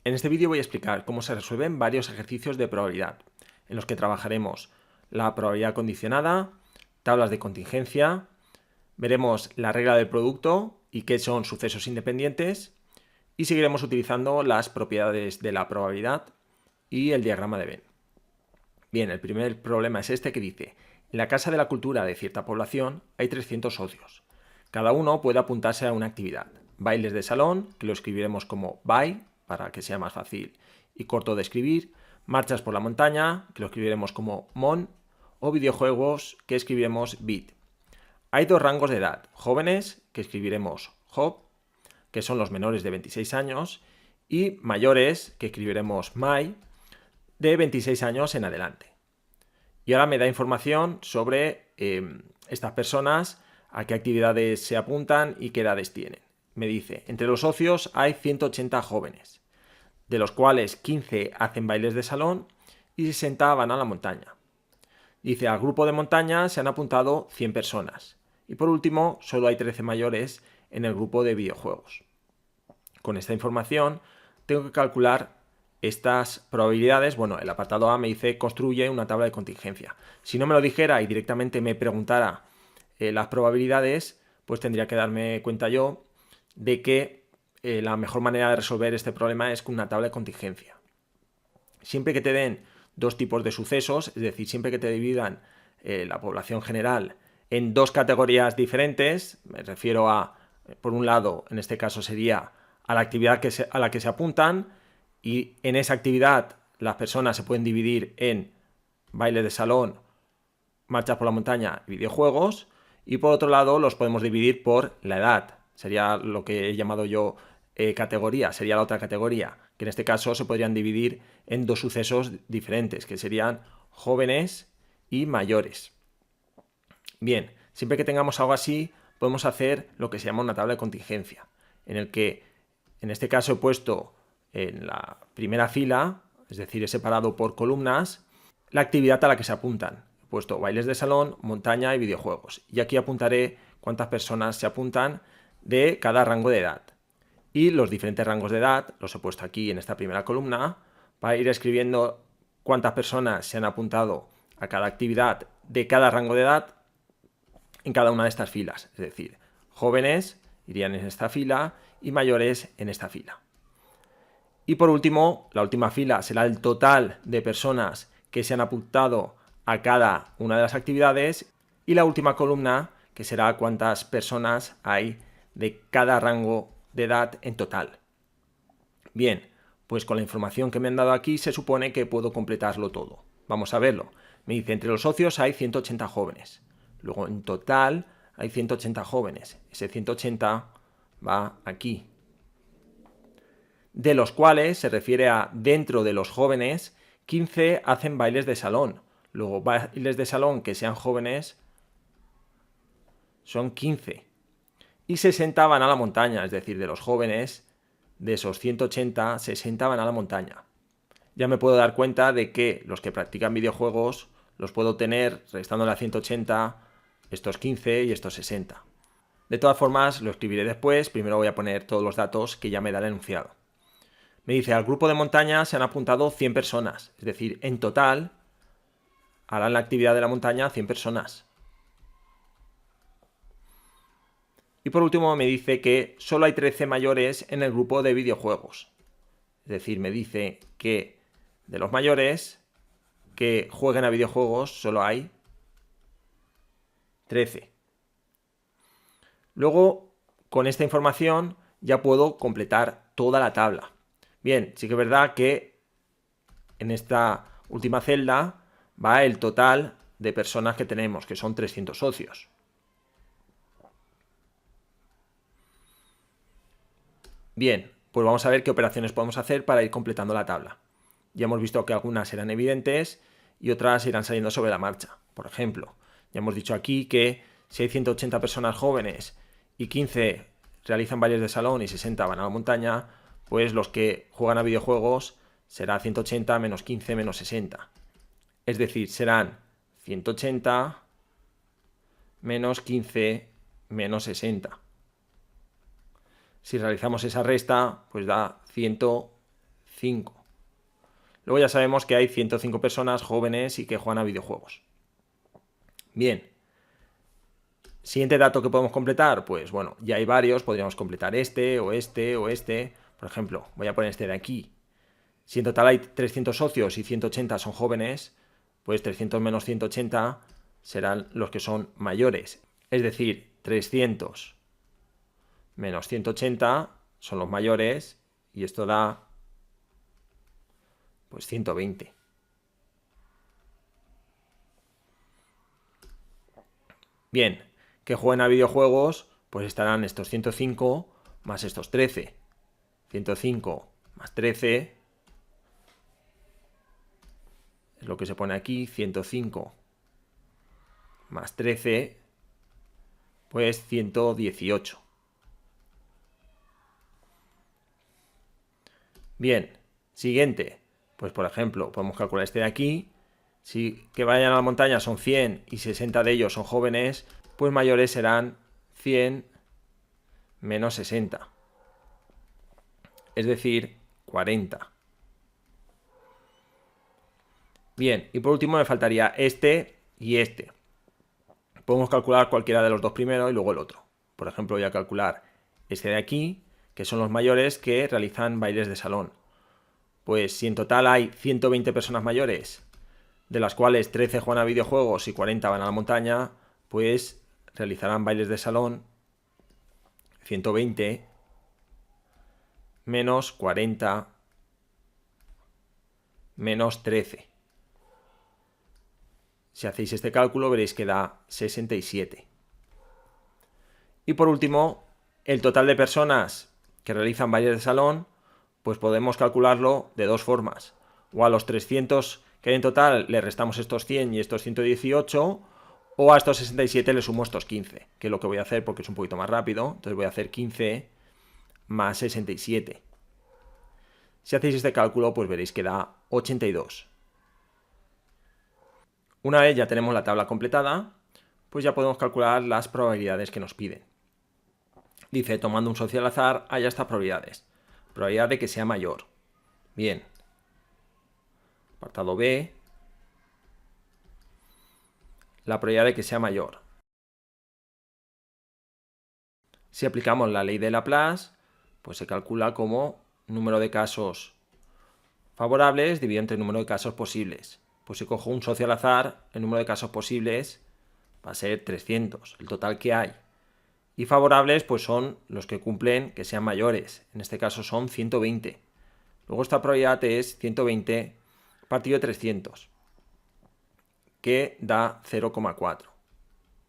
En este vídeo voy a explicar cómo se resuelven varios ejercicios de probabilidad, en los que trabajaremos la probabilidad condicionada, tablas de contingencia, veremos la regla del producto y qué son sucesos independientes, y seguiremos utilizando las propiedades de la probabilidad y el diagrama de Venn. Bien, el primer problema es este que dice: en la Casa de la Cultura de cierta población hay 300 socios. Cada uno puede apuntarse a una actividad. Bailes de salón, que lo escribiremos como BAI, para que sea más fácil y corto de escribir. Marchas por la montaña, que lo escribiremos como MON. O videojuegos, que escribiremos BIT. Hay dos rangos de edad: jóvenes, que escribiremos JOB, que son los menores de 26 años, y mayores, que escribiremos MAI, de 26 años en adelante. Y ahora me da información sobre estas personas, a qué actividades se apuntan y qué edades tienen. Me dice: entre los socios hay 180 jóvenes, de los cuales 15 hacen bailes de salón y 60 van a la montaña. Dice: al grupo de montaña se han apuntado 100 personas. Y por último, solo hay 13 mayores en el grupo de videojuegos. Con esta información tengo que calcular estas probabilidades. Bueno, el apartado A me dice: construye una tabla de contingencia. Si no me lo dijera y directamente me preguntara las probabilidades, pues tendría que darme cuenta yo de que la mejor manera de resolver este problema es con una tabla de contingencia. Siempre que te den dos tipos de sucesos, es decir, siempre que te dividan la población general en dos categorías diferentes, me refiero a, por un lado, en este caso sería a la actividad a la que se apuntan, y en esa actividad las personas se pueden dividir en baile de salón, marchas por la montaña y videojuegos, y por otro lado los podemos dividir por la edad. Sería lo que he llamado yo categoría, sería la otra categoría, que en este caso se podrían dividir en dos sucesos diferentes, que serían jóvenes y mayores. Bien, siempre que tengamos algo así, podemos hacer lo que se llama una tabla de contingencia, en el que, en este caso, he puesto en la primera fila, es decir, he separado por columnas, la actividad a la que se apuntan. He puesto bailes de salón, montaña y videojuegos. Y aquí apuntaré cuántas personas se apuntan de cada rango de edad. Y los diferentes rangos de edad los he puesto aquí en esta primera columna para ir escribiendo cuántas personas se han apuntado a cada actividad de cada rango de edad en cada una de estas filas. Es decir, jóvenes irían en esta fila y mayores en esta fila. Y por último, la última fila será el total de personas que se han apuntado a cada una de las actividades, y la última columna, que será cuántas personas hay de cada rango de edad en total. Bien, pues con la información que me han dado aquí se supone que puedo completarlo todo. Vamos a verlo. Me dice: entre los socios hay 180 jóvenes. Luego, en total hay 180 jóvenes. Ese 180 va aquí. De los cuales, se refiere a dentro de los jóvenes, 15 hacen bailes de salón. Luego, bailes de salón que sean jóvenes son 15. Y 60 van a la montaña, es decir, de los jóvenes, de esos 180, 60 van a la montaña. Ya me puedo dar cuenta de que los que practican videojuegos los puedo tener restándole a 180 estos 15 y estos 60. De todas formas, lo escribiré después. Primero voy a poner todos los datos que ya me da el enunciado. Me dice: al grupo de montaña se han apuntado 100 personas, es decir, en total harán la actividad de la montaña 100 personas. Y por último me dice que solo hay 13 mayores en el grupo de videojuegos. Es decir, me dice que de los mayores que jueguen a videojuegos solo hay 13. Luego, con esta información ya puedo completar toda la tabla. Bien, sí que es verdad que en esta última celda va el total de personas que tenemos, que son 300 socios. Bien, pues vamos a ver qué operaciones podemos hacer para ir completando la tabla. Ya hemos visto que algunas eran evidentes y otras irán saliendo sobre la marcha. Por ejemplo, ya hemos dicho aquí que si hay 180 personas jóvenes y 15 realizan bailes de salón y 60 van a la montaña, pues los que juegan a videojuegos será 180 menos 15 menos 60. Es decir, serán 180 menos 15 menos 60. Si realizamos esa resta, pues da 105. 5. Luego ya sabemos que hay 105 personas jóvenes y que juegan a videojuegos. Bien. Siguiente dato que podemos completar, pues bueno, ya hay varios, podríamos completar este o este o este. Por ejemplo, voy a poner este de aquí. Si en total hay 300 socios y 180 son jóvenes, pues 300 menos 180 serán los que son mayores. Es decir, 300 menos 180 son los mayores y esto da pues 120. Bien, que jueguen a videojuegos, pues estarán estos 105 más estos 13. 105 más 13 es lo que se pone aquí, 105 más 13, pues 118. Bien, siguiente, pues por ejemplo, podemos calcular este de aquí. Si que vayan a la montaña son 100 y 60 de ellos son jóvenes, pues mayores serán 100 menos 60. Es decir, 40. Bien, y por último me faltaría este y este. Podemos calcular cualquiera de los dos primero y luego el otro. Por ejemplo, voy a calcular este de aquí, que son los mayores que realizan bailes de salón. Pues si en total hay 120 personas mayores, de las cuales 13 juegan a videojuegos y 40 van a la montaña, pues realizarán bailes de salón 120 menos 40 menos 13. Si hacéis este cálculo veréis que da 67. Y por último, el total de personas que realizan bailes de salón, pues podemos calcularlo de dos formas. O a los 300 que hay en total le restamos estos 100 y estos 118, o a estos 67 le sumo estos 15, que es lo que voy a hacer porque es un poquito más rápido. Entonces voy a hacer 15 más 67. Si hacéis este cálculo, pues veréis que da 82. Una vez ya tenemos la tabla completada, pues ya podemos calcular las probabilidades que nos piden. Dice, tomando un socio al azar, hay estas probabilidades. Probabilidad de que sea mayor. Bien. Apartado B. La probabilidad de que sea mayor. Si aplicamos la ley de Laplace, pues se calcula como número de casos favorables dividido entre el número de casos posibles. Pues si cojo un socio al azar, el número de casos posibles va a ser 300, el total que hay. Y favorables pues son los que cumplen que sean mayores, en este caso son 120. Luego esta probabilidad es 120 partido de 300, que da 0,4.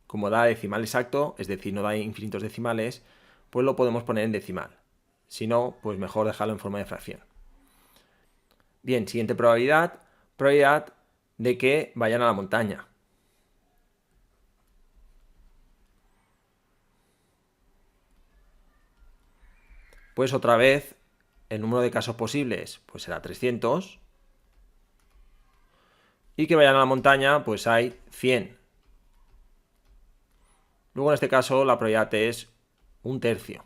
Como da decimal exacto, es decir, no da infinitos decimales, pues lo podemos poner en decimal. Si no, pues mejor dejarlo en forma de fracción. Bien, siguiente probabilidad, probabilidad de que vayan a la montaña. Pues otra vez, el número de casos posibles pues será 300. Y que vayan a la montaña, pues hay 100. Luego en este caso la probabilidad es 1/3.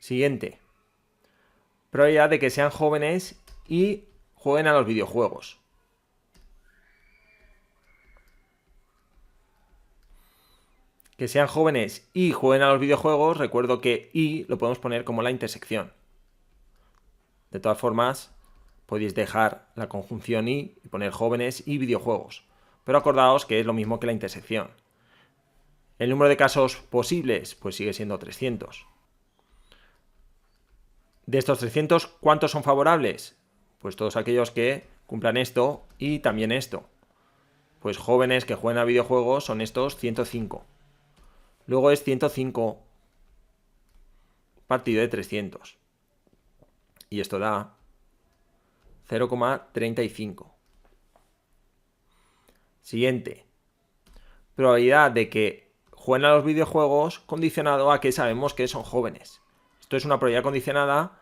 Siguiente. Probabilidad de que sean jóvenes y jueguen a los videojuegos. Que sean jóvenes y jueguen a los videojuegos, recuerdo que y lo podemos poner como la intersección. De todas formas, podéis dejar la conjunción y poner jóvenes y videojuegos. Pero acordaos que es lo mismo que la intersección. El número de casos posibles, pues sigue siendo 300. De estos 300, ¿cuántos son favorables? Pues todos aquellos que cumplan esto y también esto. Pues jóvenes que jueguen a videojuegos son estos 105. Luego es 105 partido de 300. Y esto da 0,35. Siguiente. Probabilidad de que jueguen a los videojuegos condicionado a que sabemos que son jóvenes. Esto es una probabilidad condicionada.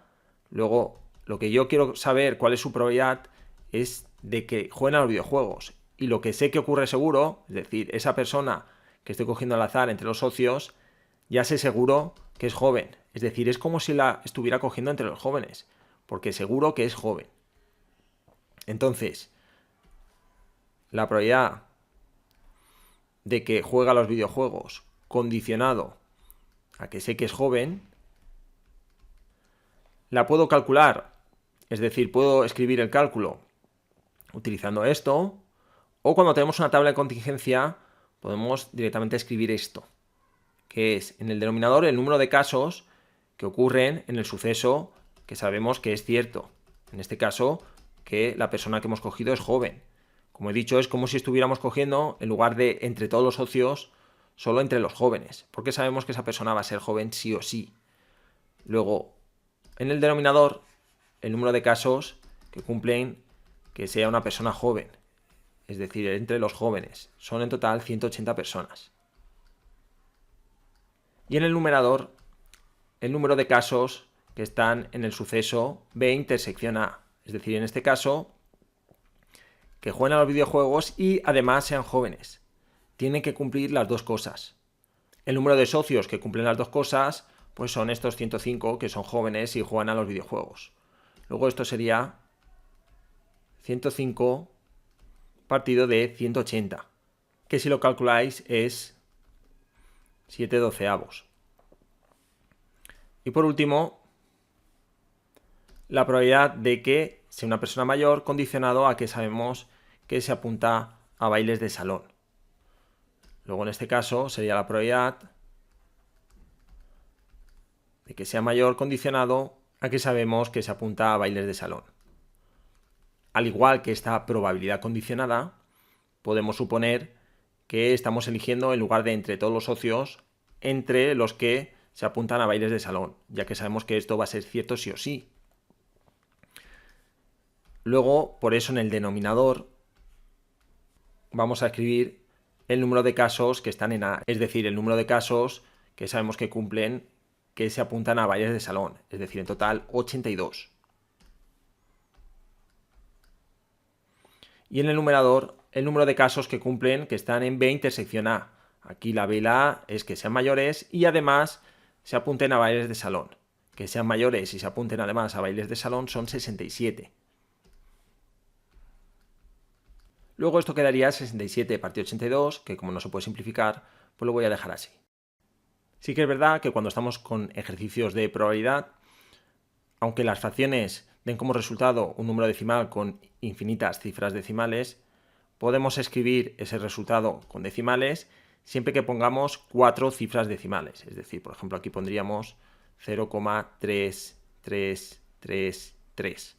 Luego, lo que yo quiero saber cuál es su probabilidad es de que jueguen a los videojuegos. Y lo que sé que ocurre seguro, es decir, esa persona que estoy cogiendo al azar entre los socios, ya sé seguro que es joven. Es decir, es como si la estuviera cogiendo entre los jóvenes. porque seguro que es joven. Entonces, la probabilidad de que juega a los videojuegos condicionado a que sé que es joven, la puedo calcular, es decir, puedo escribir el cálculo utilizando esto, o cuando tenemos una tabla de contingencia podemos directamente escribir esto, que es en el denominador el número de casos que ocurren en el suceso que sabemos que es cierto. En este caso, que la persona que hemos cogido es joven. Como he dicho, es como si estuviéramos cogiendo, en lugar de entre todos los socios, solo entre los jóvenes, porque sabemos que esa persona va a ser joven sí o sí. Luego, en el denominador, el número de casos que cumplen que sea una persona joven, es decir, entre los jóvenes. Son en total 180 personas. Y en el numerador, el número de casos que están en el suceso B intersección A. Es decir, en este caso, que jueguen a los videojuegos y además sean jóvenes. Tienen que cumplir las dos cosas. El número de socios que cumplen las dos cosas, pues son estos 105 que son jóvenes y juegan a los videojuegos. Luego esto sería 105 partido de 180, que si lo calculáis es 7/12. Y por último, la probabilidad de que sea una persona mayor condicionado a que sabemos que se apunta a bailes de salón. Luego en este caso sería la probabilidad de que sea mayor condicionado a que sabemos que se apunta a bailes de salón. Al igual que esta probabilidad condicionada, podemos suponer que estamos eligiendo en lugar de entre todos los socios, entre los que se apuntan a bailes de salón, ya que sabemos que esto va a ser cierto sí o sí. Luego, por eso en el denominador vamos a escribir el número de casos que están en A, es decir, el número de casos que sabemos que cumplen, que se apuntan a bailes de salón, es decir, en total 82. Y en el numerador, el número de casos que cumplen, que están en B intersección A. Aquí la B y la A es que sean mayores y además se apunten a bailes de salón. Que sean mayores y se apunten además a bailes de salón son 67. Luego esto quedaría 67 partido 82, que como no se puede simplificar, pues lo voy a dejar así. Sí que es verdad que cuando estamos con ejercicios de probabilidad, aunque las fracciones den como resultado un número decimal con infinitas cifras decimales, podemos escribir ese resultado con decimales siempre que pongamos 4 cifras decimales. Es decir, por ejemplo, aquí pondríamos 0,3333.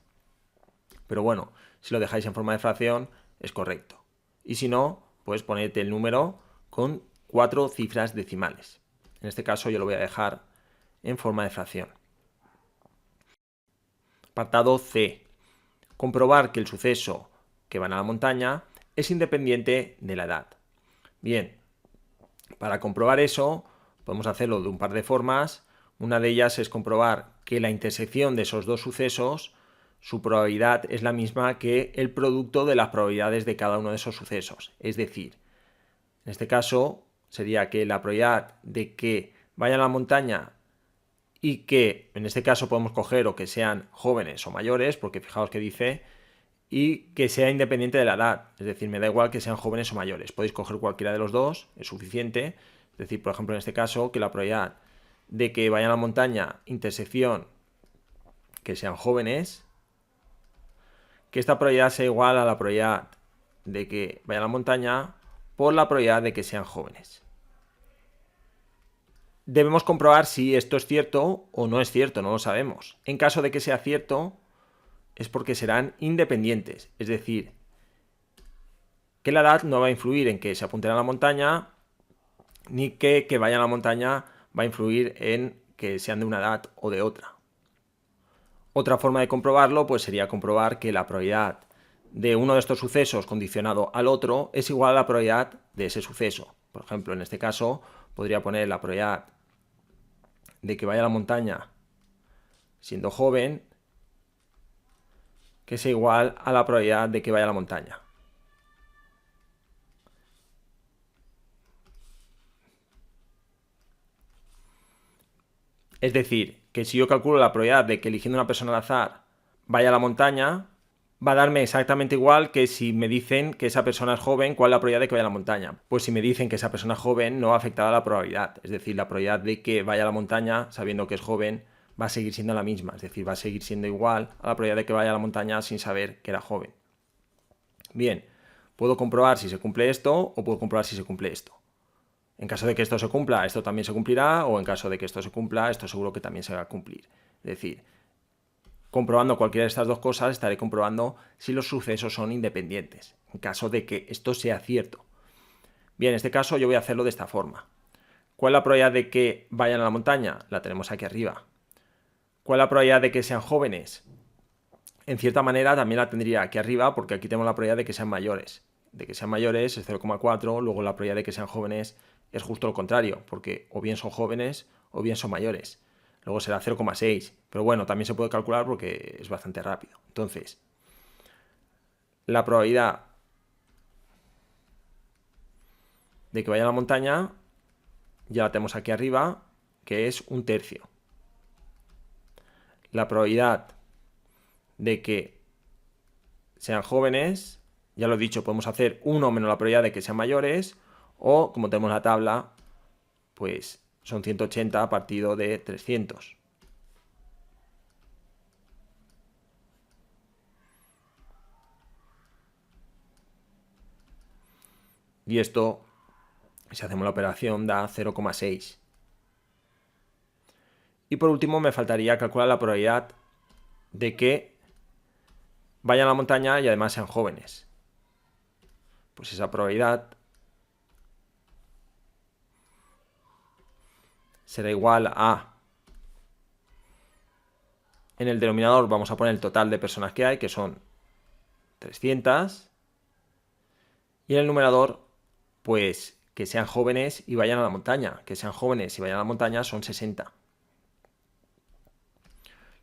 Pero bueno, si lo dejáis en forma de fracción, es correcto. Y si no, pues poned el número con 4 cifras decimales. En este caso yo lo voy a dejar en forma de fracción. Apartado C. Comprobar que el suceso que van a la montaña es independiente de la edad. Bien, para comprobar eso podemos hacerlo de un par de formas. Una de ellas es comprobar que la intersección de esos dos sucesos, su probabilidad es la misma que el producto de las probabilidades de cada uno de esos sucesos. Es decir, en este caso sería que la probabilidad de que vayan a la montaña y que en este caso podemos coger o que sean jóvenes o mayores, porque fijaos que dice, y que sea independiente de la edad, es decir, me da igual que sean jóvenes o mayores, podéis coger cualquiera de los dos, es suficiente, es decir, por ejemplo en este caso, que la probabilidad de que vayan a la montaña, intersección, que sean jóvenes, que esta probabilidad sea igual a la probabilidad de que vayan a la montaña por la probabilidad de que sean jóvenes. Debemos comprobar si esto es cierto o no es cierto, no lo sabemos. En caso de que sea cierto, es porque serán independientes, es decir, que la edad no va a influir en que se apunten a la montaña, ni que vayan a la montaña va a influir en que sean de una edad o de otra. Otra forma de comprobarlo pues sería comprobar que la probabilidad de uno de estos sucesos condicionado al otro es igual a la probabilidad de ese suceso. Por ejemplo, en este caso podría poner la probabilidad de que vaya a la montaña siendo joven que sea igual a la probabilidad de que vaya a la montaña. Es decir, que si yo calculo la probabilidad de que eligiendo una persona al azar vaya a la montaña, va a darme exactamente igual que si me dicen que esa persona es joven, ¿cuál es la probabilidad de que vaya a la montaña? Pues si me dicen que esa persona es joven, no va a afectar a la probabilidad. Es decir, la probabilidad de que vaya a la montaña, sabiendo que es joven, va a seguir siendo la misma. Es decir, va a seguir siendo igual a la probabilidad de que vaya a la montaña sin saber que era joven. Bien, puedo comprobar si se cumple esto o puedo comprobar si se cumple esto. En caso de que esto se cumpla, esto también se cumplirá, o en caso de que esto se cumpla, esto seguro que también se va a cumplir. Es decir, comprobando cualquiera de estas dos cosas, estaré comprobando si los sucesos son independientes, en caso de que esto sea cierto. Bien, en este caso yo voy a hacerlo de esta forma. ¿Cuál es la probabilidad de que vayan a la montaña? La tenemos aquí arriba. ¿Cuál es la probabilidad de que sean jóvenes? En cierta manera también la tendría aquí arriba, porque aquí tenemos la probabilidad de que sean mayores. De que sean mayores es 0,4, luego la probabilidad de que sean jóvenes es justo lo contrario, porque o bien son jóvenes o bien son mayores. Luego será 0,6, pero bueno, también se puede calcular porque es bastante rápido. Entonces, la probabilidad de que vaya a la montaña ya la tenemos aquí arriba, que es 1/3. La probabilidad de que sean jóvenes, ya lo he dicho, podemos hacer 1 menos la probabilidad de que sean mayores, o como tenemos la tabla, pues son 180 partido de 300. Y esto, si hacemos la operación, da 0,6. Y por último me faltaría calcular la probabilidad de que vayan a la montaña y además sean jóvenes. Pues esa probabilidad será igual a... En el denominador vamos a poner el total de personas que hay, que son 300. Y en el numerador, pues que sean jóvenes y vayan a la montaña. Que sean jóvenes y vayan a la montaña son 60.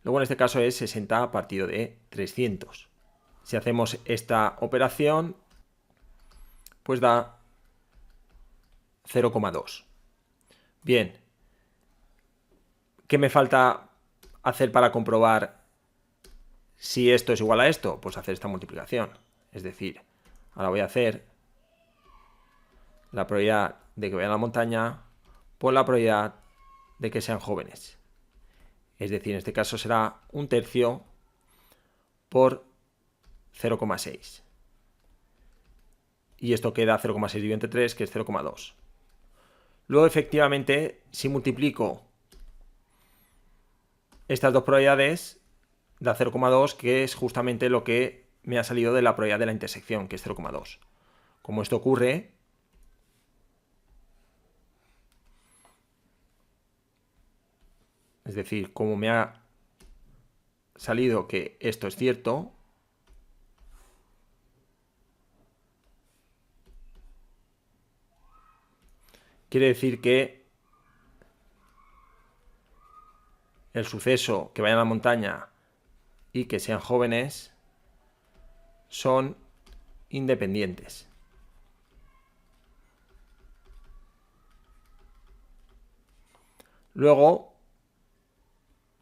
Luego en este caso es 60 partido de 300. Si hacemos esta operación, pues da 0,2. Bien, ¿qué me falta hacer para comprobar si esto es igual a esto? Pues hacer esta multiplicación. Es decir, ahora voy a hacer la probabilidad de que vayan a la montaña por la probabilidad de que sean jóvenes. Es decir, en este caso será 1/3 por 0,6. Y esto queda 0,6 dividido entre 3, que es 0,2. Luego, efectivamente, si multiplico estas dos probabilidades, da 0,2, que es justamente lo que me ha salido de la probabilidad de la intersección, que es 0,2. Como esto ocurre, es decir, como me ha salido que esto es cierto, quiere decir que el suceso que vayan a la montaña y que sean jóvenes son independientes. Luego,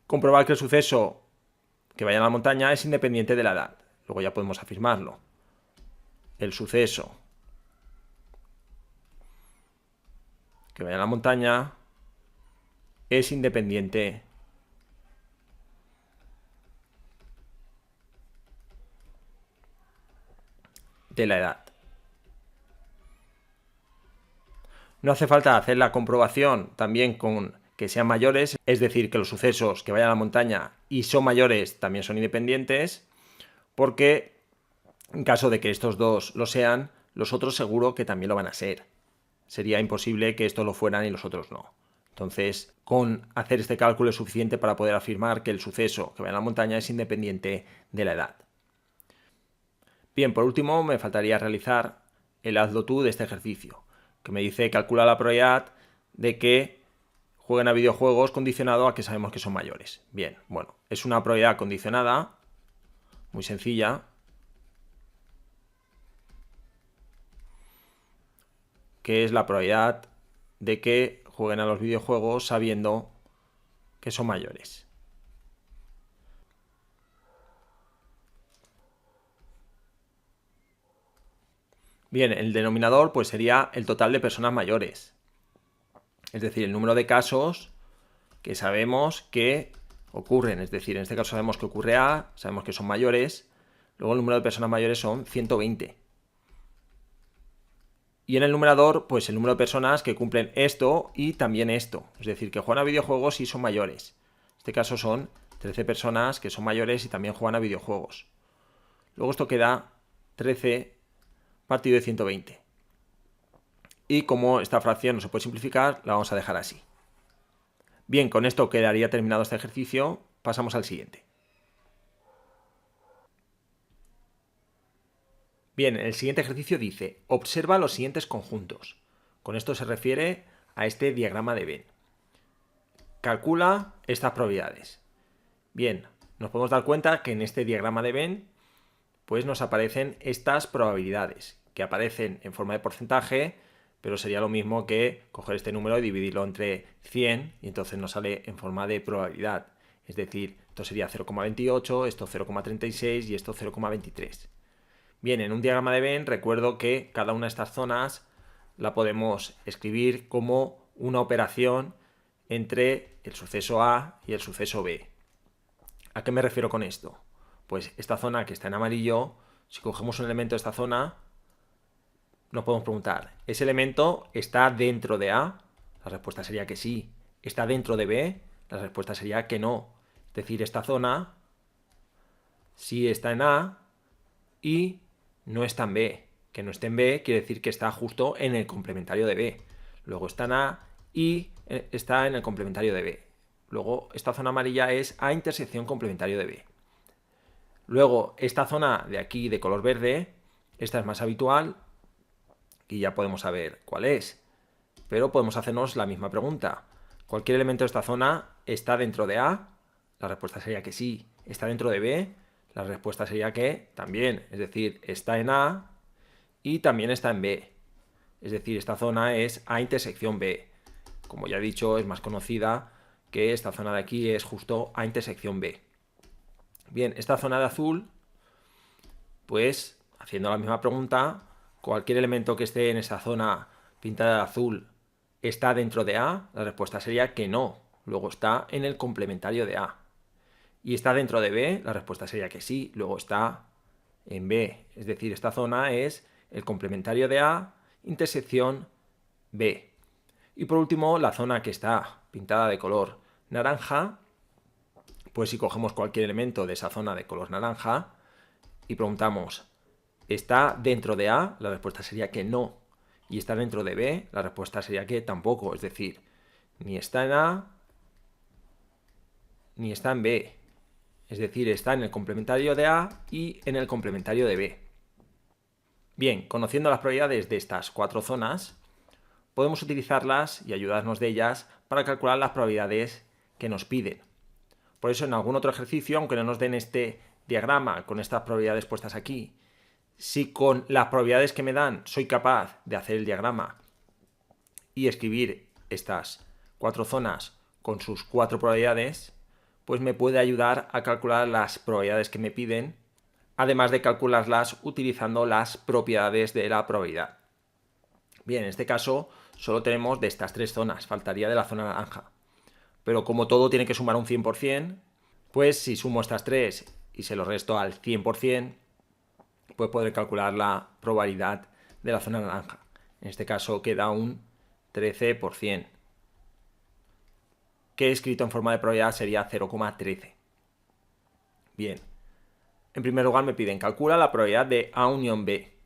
comprobar que el suceso que vayan a la montaña es independiente de la edad. Luego ya podemos afirmarlo. El suceso que vaya a la montaña es independiente de la edad. No hace falta hacer la comprobación también con que sean mayores, es decir, que los sucesos que vayan a la montaña y son mayores también son independientes, porque en caso de que estos dos lo sean, los otros seguro que también lo van a ser. Sería imposible que estos lo fueran y los otros no. Entonces, con hacer este cálculo es suficiente para poder afirmar que el suceso que vaya a la montaña es independiente de la edad. Bien, por último me faltaría realizar el hazlo tú de este ejercicio, que me dice calcula la probabilidad de que jueguen a videojuegos condicionado a que sabemos que son mayores. Bien, bueno, es una probabilidad condicionada, muy sencilla, que es la probabilidad de que jueguen a los videojuegos sabiendo que son mayores. Bien, el denominador pues sería el total de personas mayores. Es decir, el número de casos que sabemos que ocurren. Es decir, en este caso sabemos que ocurre A, sabemos que son mayores. Luego el número de personas mayores son 120. Y en el numerador, pues el número de personas que cumplen esto y también esto. Es decir, que juegan a videojuegos y son mayores. En este caso son 13 personas que son mayores y también juegan a videojuegos. Luego esto queda 13 partido de 120. Y como esta fracción no se puede simplificar, la vamos a dejar así. Bien, con esto quedaría terminado este ejercicio. Pasamos al siguiente. Bien, el siguiente ejercicio dice, observa los siguientes conjuntos. Con esto se refiere a este diagrama de Venn. Calcula estas probabilidades. Bien, nos podemos dar cuenta que en este diagrama de Venn pues nos aparecen estas probabilidades, que aparecen en forma de porcentaje, pero sería lo mismo que coger este número y dividirlo entre 100 y entonces nos sale en forma de probabilidad. Es decir, esto sería 0,28, esto 0,36 y esto 0,23. Bien, en un diagrama de Venn recuerdo que cada una de estas zonas la podemos escribir como una operación entre el suceso A y el suceso B. ¿A qué me refiero con esto? Pues esta zona que está en amarillo, si cogemos un elemento de esta zona, nos podemos preguntar, ¿ese elemento está dentro de A? La respuesta sería que sí. ¿Está dentro de B? La respuesta sería que no. Es decir, esta zona sí está en A y no está en B. Que no esté en B quiere decir que está justo en el complementario de B. Luego está en A y está en el complementario de B. Luego esta zona amarilla es A intersección complementario de B. Luego esta zona de aquí de color verde, esta es más habitual y ya podemos saber cuál es. Pero podemos hacernos la misma pregunta. ¿Cualquier elemento de esta zona está dentro de A? La respuesta sería que sí. ¿Está dentro de B? La respuesta sería que también. Es decir, está en A y también está en B. Es decir, esta zona es A intersección B. Como ya he dicho, es más conocida que esta zona de aquí es justo A intersección B. Bien, esta zona de azul, pues haciendo la misma pregunta, cualquier elemento que esté en esa zona pintada de azul ¿está dentro de A? La respuesta sería que no. Luego está en el complementario de A. ¿Y está dentro de B? La respuesta sería que sí. Luego está en B. Es decir, esta zona es el complementario de A, intersección B. Y por último, la zona que está pintada de color naranja, pues si cogemos cualquier elemento de esa zona de color naranja y preguntamos, ¿está dentro de A? La respuesta sería que no. ¿Y está dentro de B? La respuesta sería que tampoco. Es decir, ni está en A ni está en B. Es decir, está en el complementario de A y en el complementario de B. Bien, conociendo las probabilidades de estas cuatro zonas, podemos utilizarlas y ayudarnos de ellas para calcular las probabilidades que nos piden. Por eso en algún otro ejercicio, aunque no nos den este diagrama con estas probabilidades puestas aquí, si con las probabilidades que me dan soy capaz de hacer el diagrama y escribir estas cuatro zonas con sus cuatro probabilidades, pues me puede ayudar a calcular las probabilidades que me piden, además de calcularlas utilizando las propiedades de la probabilidad. Bien, en este caso solo tenemos de estas tres zonas, faltaría de la zona naranja. Pero como todo tiene que sumar un 100%, pues si sumo estas tres y se lo resto al 100%, pues podré calcular la probabilidad de la zona naranja. En este caso queda un 13%, que escrito en forma de probabilidad sería 0,13. Bien, en primer lugar me piden calcula la probabilidad de A unión B.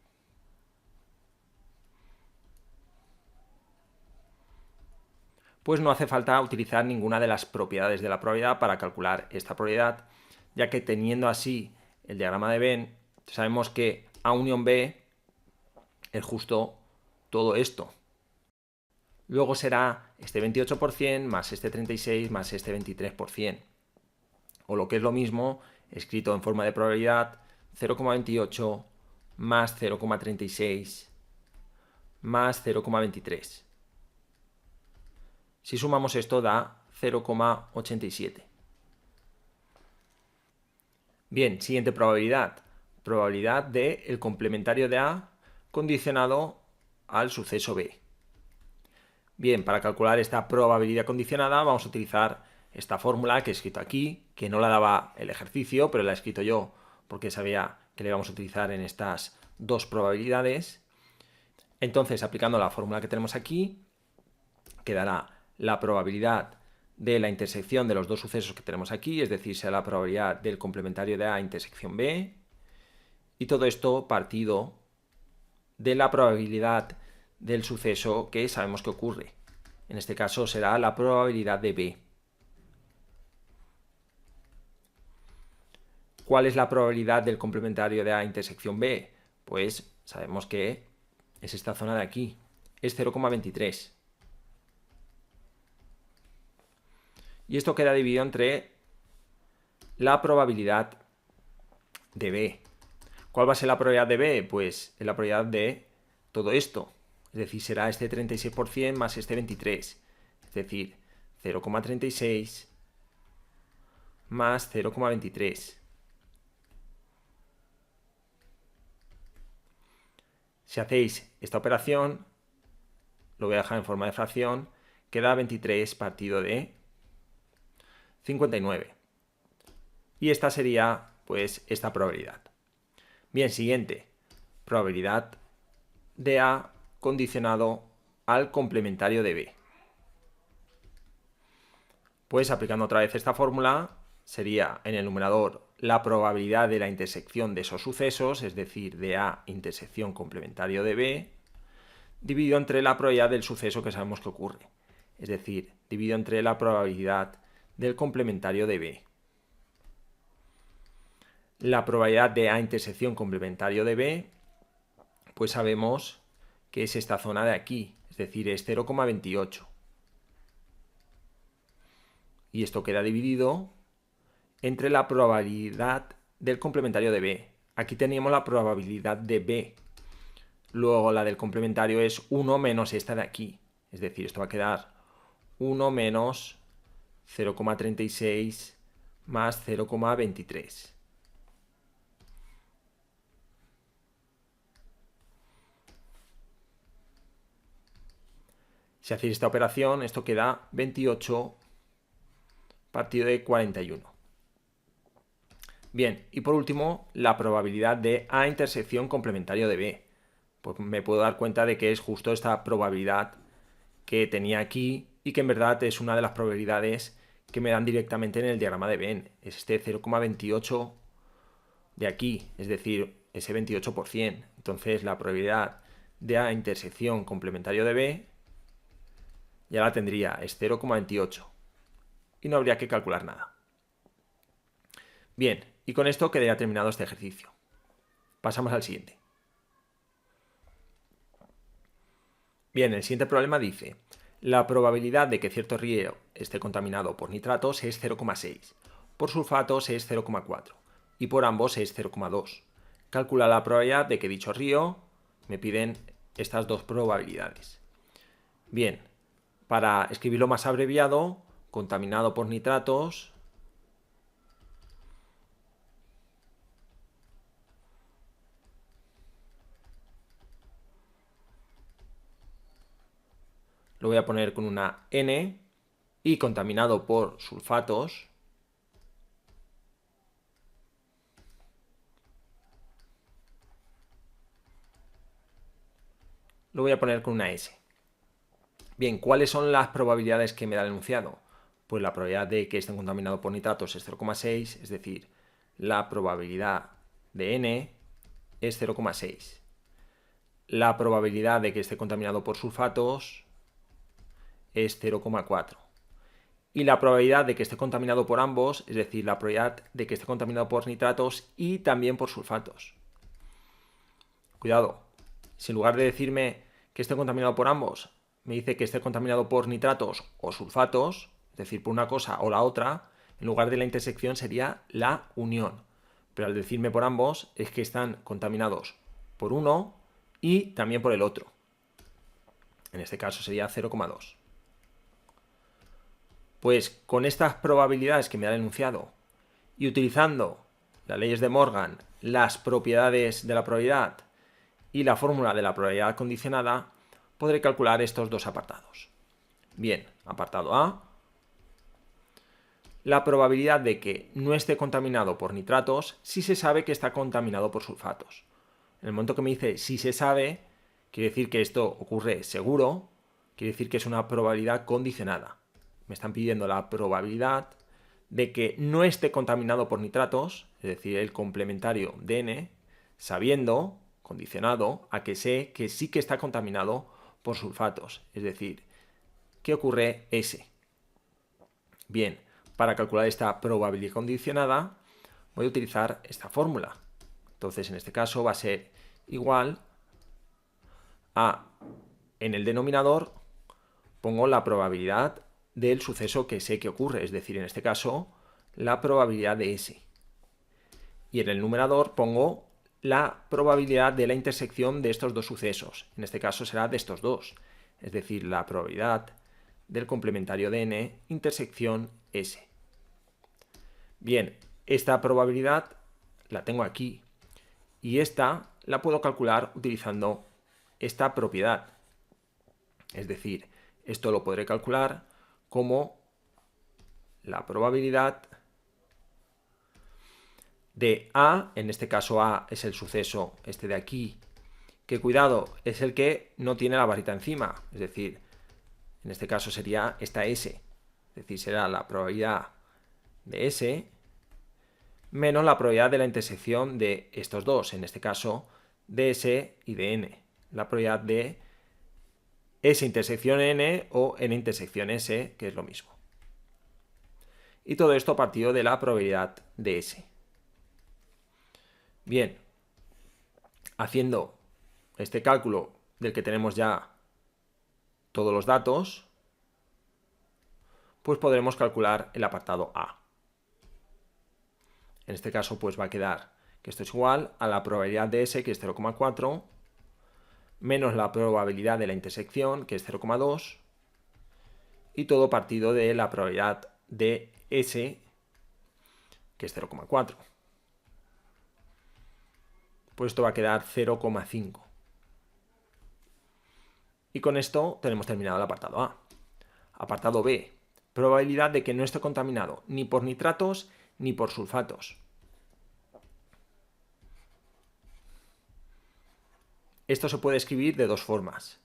Pues no hace falta utilizar ninguna de las propiedades de la probabilidad para calcular esta probabilidad, ya que teniendo así el diagrama de Venn, sabemos que A unión B es justo todo esto. Luego será este 28% más este 36% más este 23%. O lo que es lo mismo, escrito en forma de probabilidad, 0,28 más 0,36 más 0,23. Si sumamos esto da 0,87. Bien, siguiente probabilidad. Probabilidad del complementario de A condicionado al suceso B. Bien, para calcular esta probabilidad condicionada vamos a utilizar esta fórmula que he escrito aquí, que no la daba el ejercicio, pero la he escrito yo porque sabía que la íbamos a utilizar en estas dos probabilidades. Entonces, aplicando la fórmula que tenemos aquí, quedará la probabilidad de la intersección de los dos sucesos que tenemos aquí, es decir, será la probabilidad del complementario de A intersección B, y todo esto partido de la probabilidad del suceso que sabemos que ocurre. En este caso será la probabilidad de B. ¿Cuál es la probabilidad del complementario de A intersección B? Pues sabemos que es esta zona de aquí, es 0,23. Y esto queda dividido entre la probabilidad de B. ¿Cuál va a ser la probabilidad de B? Pues es la probabilidad de todo esto. Es decir, será este 36% más este 23%. Es decir, 0,36 más 0,23. Si hacéis esta operación, lo voy a dejar en forma de fracción, queda 23 partido de 59. Y esta sería, pues, esta probabilidad. Bien, siguiente. Probabilidad de A condicionado al complementario de B. Pues aplicando otra vez esta fórmula, sería en el numerador la probabilidad de la intersección de esos sucesos, es decir, de A intersección complementario de B, dividido entre la probabilidad del suceso que sabemos que ocurre, es decir, dividido entre la probabilidad del complementario de B. La probabilidad de A intersección complementario de B, pues sabemos que es esta zona de aquí, es decir, es 0,28. Y esto queda dividido entre la probabilidad del complementario de B. Aquí teníamos la probabilidad de B. Luego la del complementario es 1 menos esta de aquí. Es decir, esto va a quedar 1 menos 0,36 más 0,23. Si hacéis esta operación, esto queda 28 partido de 41. Bien, y por último, la probabilidad de A intersección complementario de B. Pues me puedo dar cuenta de que es justo esta probabilidad que tenía aquí y que en verdad es una de las probabilidades que me dan directamente en el diagrama de Venn. Es este 0,28 de aquí, es decir, ese 28%. Entonces la probabilidad de A intersección complementario de B ya la tendría, es 0,28. Y no habría que calcular nada. Bien, y con esto quedaría terminado este ejercicio. Pasamos al siguiente. Bien, el siguiente problema dice: la probabilidad de que cierto río esté contaminado por nitratos es 0,6, por sulfatos es 0,4 y por ambos es 0,2. Calcula la probabilidad de que dicho río, me piden estas dos probabilidades. Bien, para escribirlo más abreviado, contaminado por nitratos lo voy a poner con una N, y contaminado por sulfatos lo voy a poner con una S. Bien, ¿cuáles son las probabilidades que me da el enunciado? Pues la probabilidad de que estén contaminados por nitratos es 0,6, es decir, la probabilidad de N es 0,6. La probabilidad de que esté contaminado por sulfatos es 0,4. Y la probabilidad de que esté contaminado por ambos, es decir, la probabilidad de que esté contaminado por nitratos y también por sulfatos. Cuidado, si en lugar de decirme que esté contaminado por ambos, me dice que esté contaminado por nitratos o sulfatos, es decir, por una cosa o la otra, en lugar de la intersección sería la unión. Pero al decirme por ambos es que están contaminados por uno y también por el otro. En este caso sería 0,2. Pues con estas probabilidades que me da el enunciado y utilizando las leyes de Morgan, las propiedades de la probabilidad y la fórmula de la probabilidad condicionada, podré calcular estos dos apartados. Bien, apartado A. La probabilidad de que no esté contaminado por nitratos si se sabe que está contaminado por sulfatos. En el momento que me dice si se sabe, quiere decir que esto ocurre seguro, quiere decir que es una probabilidad condicionada. Me están pidiendo la probabilidad de que no esté contaminado por nitratos, es decir, el complementario de N, sabiendo, condicionado, a que sé que sí que está contaminado por sulfatos, es decir, que ocurre S. Bien, para calcular esta probabilidad condicionada voy a utilizar esta fórmula. Entonces, en este caso va a ser igual a, en el denominador, pongo la probabilidad del suceso que sé que ocurre, es decir, en este caso, la probabilidad de S. Y en el numerador pongo la probabilidad de la intersección de estos dos sucesos. En este caso será de estos dos, es decir, la probabilidad del complementario de N intersección S. Bien, esta probabilidad la tengo aquí y esta la puedo calcular utilizando esta propiedad. Es decir, esto lo podré calcular como la probabilidad de A, en este caso A es el suceso este de aquí, que cuidado, es el que no tiene la barrita encima, es decir, en este caso sería esta S, es decir, será la probabilidad de S menos la probabilidad de la intersección de estos dos, en este caso de S y de N, la probabilidad de S intersección N o N intersección S, que es lo mismo. Y todo esto partido de la probabilidad de S. Bien, haciendo este cálculo del que tenemos ya todos los datos, pues podremos calcular el apartado A. En este caso pues va a quedar que esto es igual a la probabilidad de S, que es 0,4, menos la probabilidad de la intersección, que es 0,2, y todo partido de la probabilidad de S, que es 0,4. Pues esto va a quedar 0,5. Y con esto tenemos terminado el apartado A. Apartado B. Probabilidad de que no esté contaminado ni por nitratos ni por sulfatos. Esto se puede escribir de dos formas.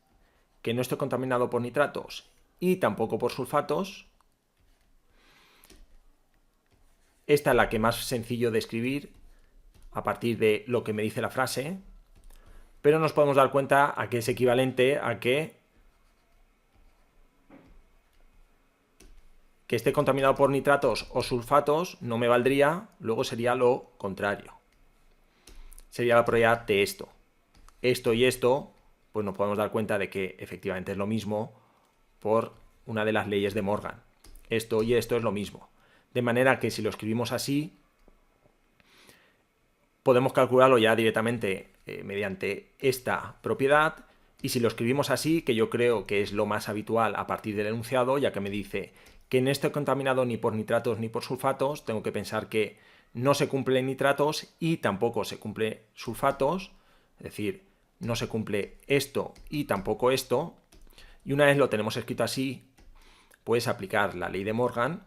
Que no esté contaminado por nitratos y tampoco por sulfatos. Esta es la que más sencillo de escribir a partir de lo que me dice la frase, pero nos podemos dar cuenta a que es equivalente a que esté contaminado por nitratos o sulfatos no me valdría, luego sería lo contrario. Sería la probabilidad de esto. Esto y esto, pues nos podemos dar cuenta de que efectivamente es lo mismo por una de las leyes de Morgan. Esto y esto es lo mismo. De manera que si lo escribimos así, podemos calcularlo ya directamente mediante esta propiedad, y si lo escribimos así, que yo creo que es lo más habitual a partir del enunciado, ya que me dice que no esté contaminado ni por nitratos ni por sulfatos, tengo que pensar que no se cumplen nitratos y tampoco se cumple sulfatos, es decir, no se cumple esto y tampoco esto, y una vez lo tenemos escrito así, puedes aplicar la ley de Morgan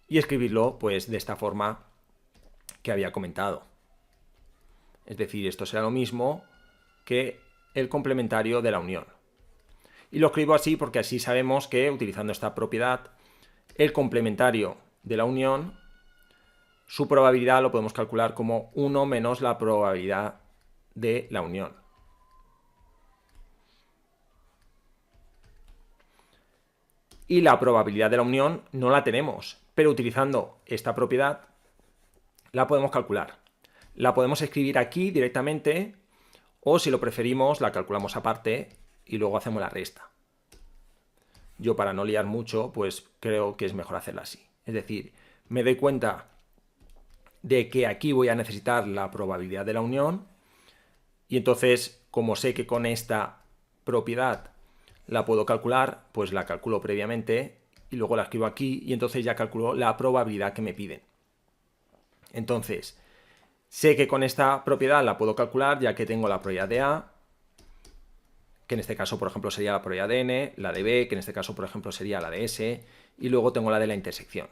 y escribirlo pues de esta forma que había comentado. Es decir, esto será lo mismo que el complementario de la unión. Y lo escribo así porque así sabemos que, utilizando esta propiedad, el complementario de la unión, su probabilidad lo podemos calcular como 1 menos la probabilidad de la unión. Y la probabilidad de la unión no la tenemos, pero utilizando esta propiedad la podemos calcular. La podemos escribir aquí directamente, o si lo preferimos la calculamos aparte y luego hacemos la resta. Yo, para no liar mucho, pues creo que es mejor hacerla así. Es decir, me doy cuenta de que aquí voy a necesitar la probabilidad de la unión, y entonces, como sé que con esta propiedad la puedo calcular, pues la calculo previamente y luego la escribo aquí y entonces ya calculo la probabilidad que me piden. Entonces, sé que con esta propiedad la puedo calcular ya que tengo la probabilidad de A, que en este caso, por ejemplo, sería la probabilidad de N, la de B, que en este caso, por ejemplo, sería la de S, y luego tengo la de la intersección.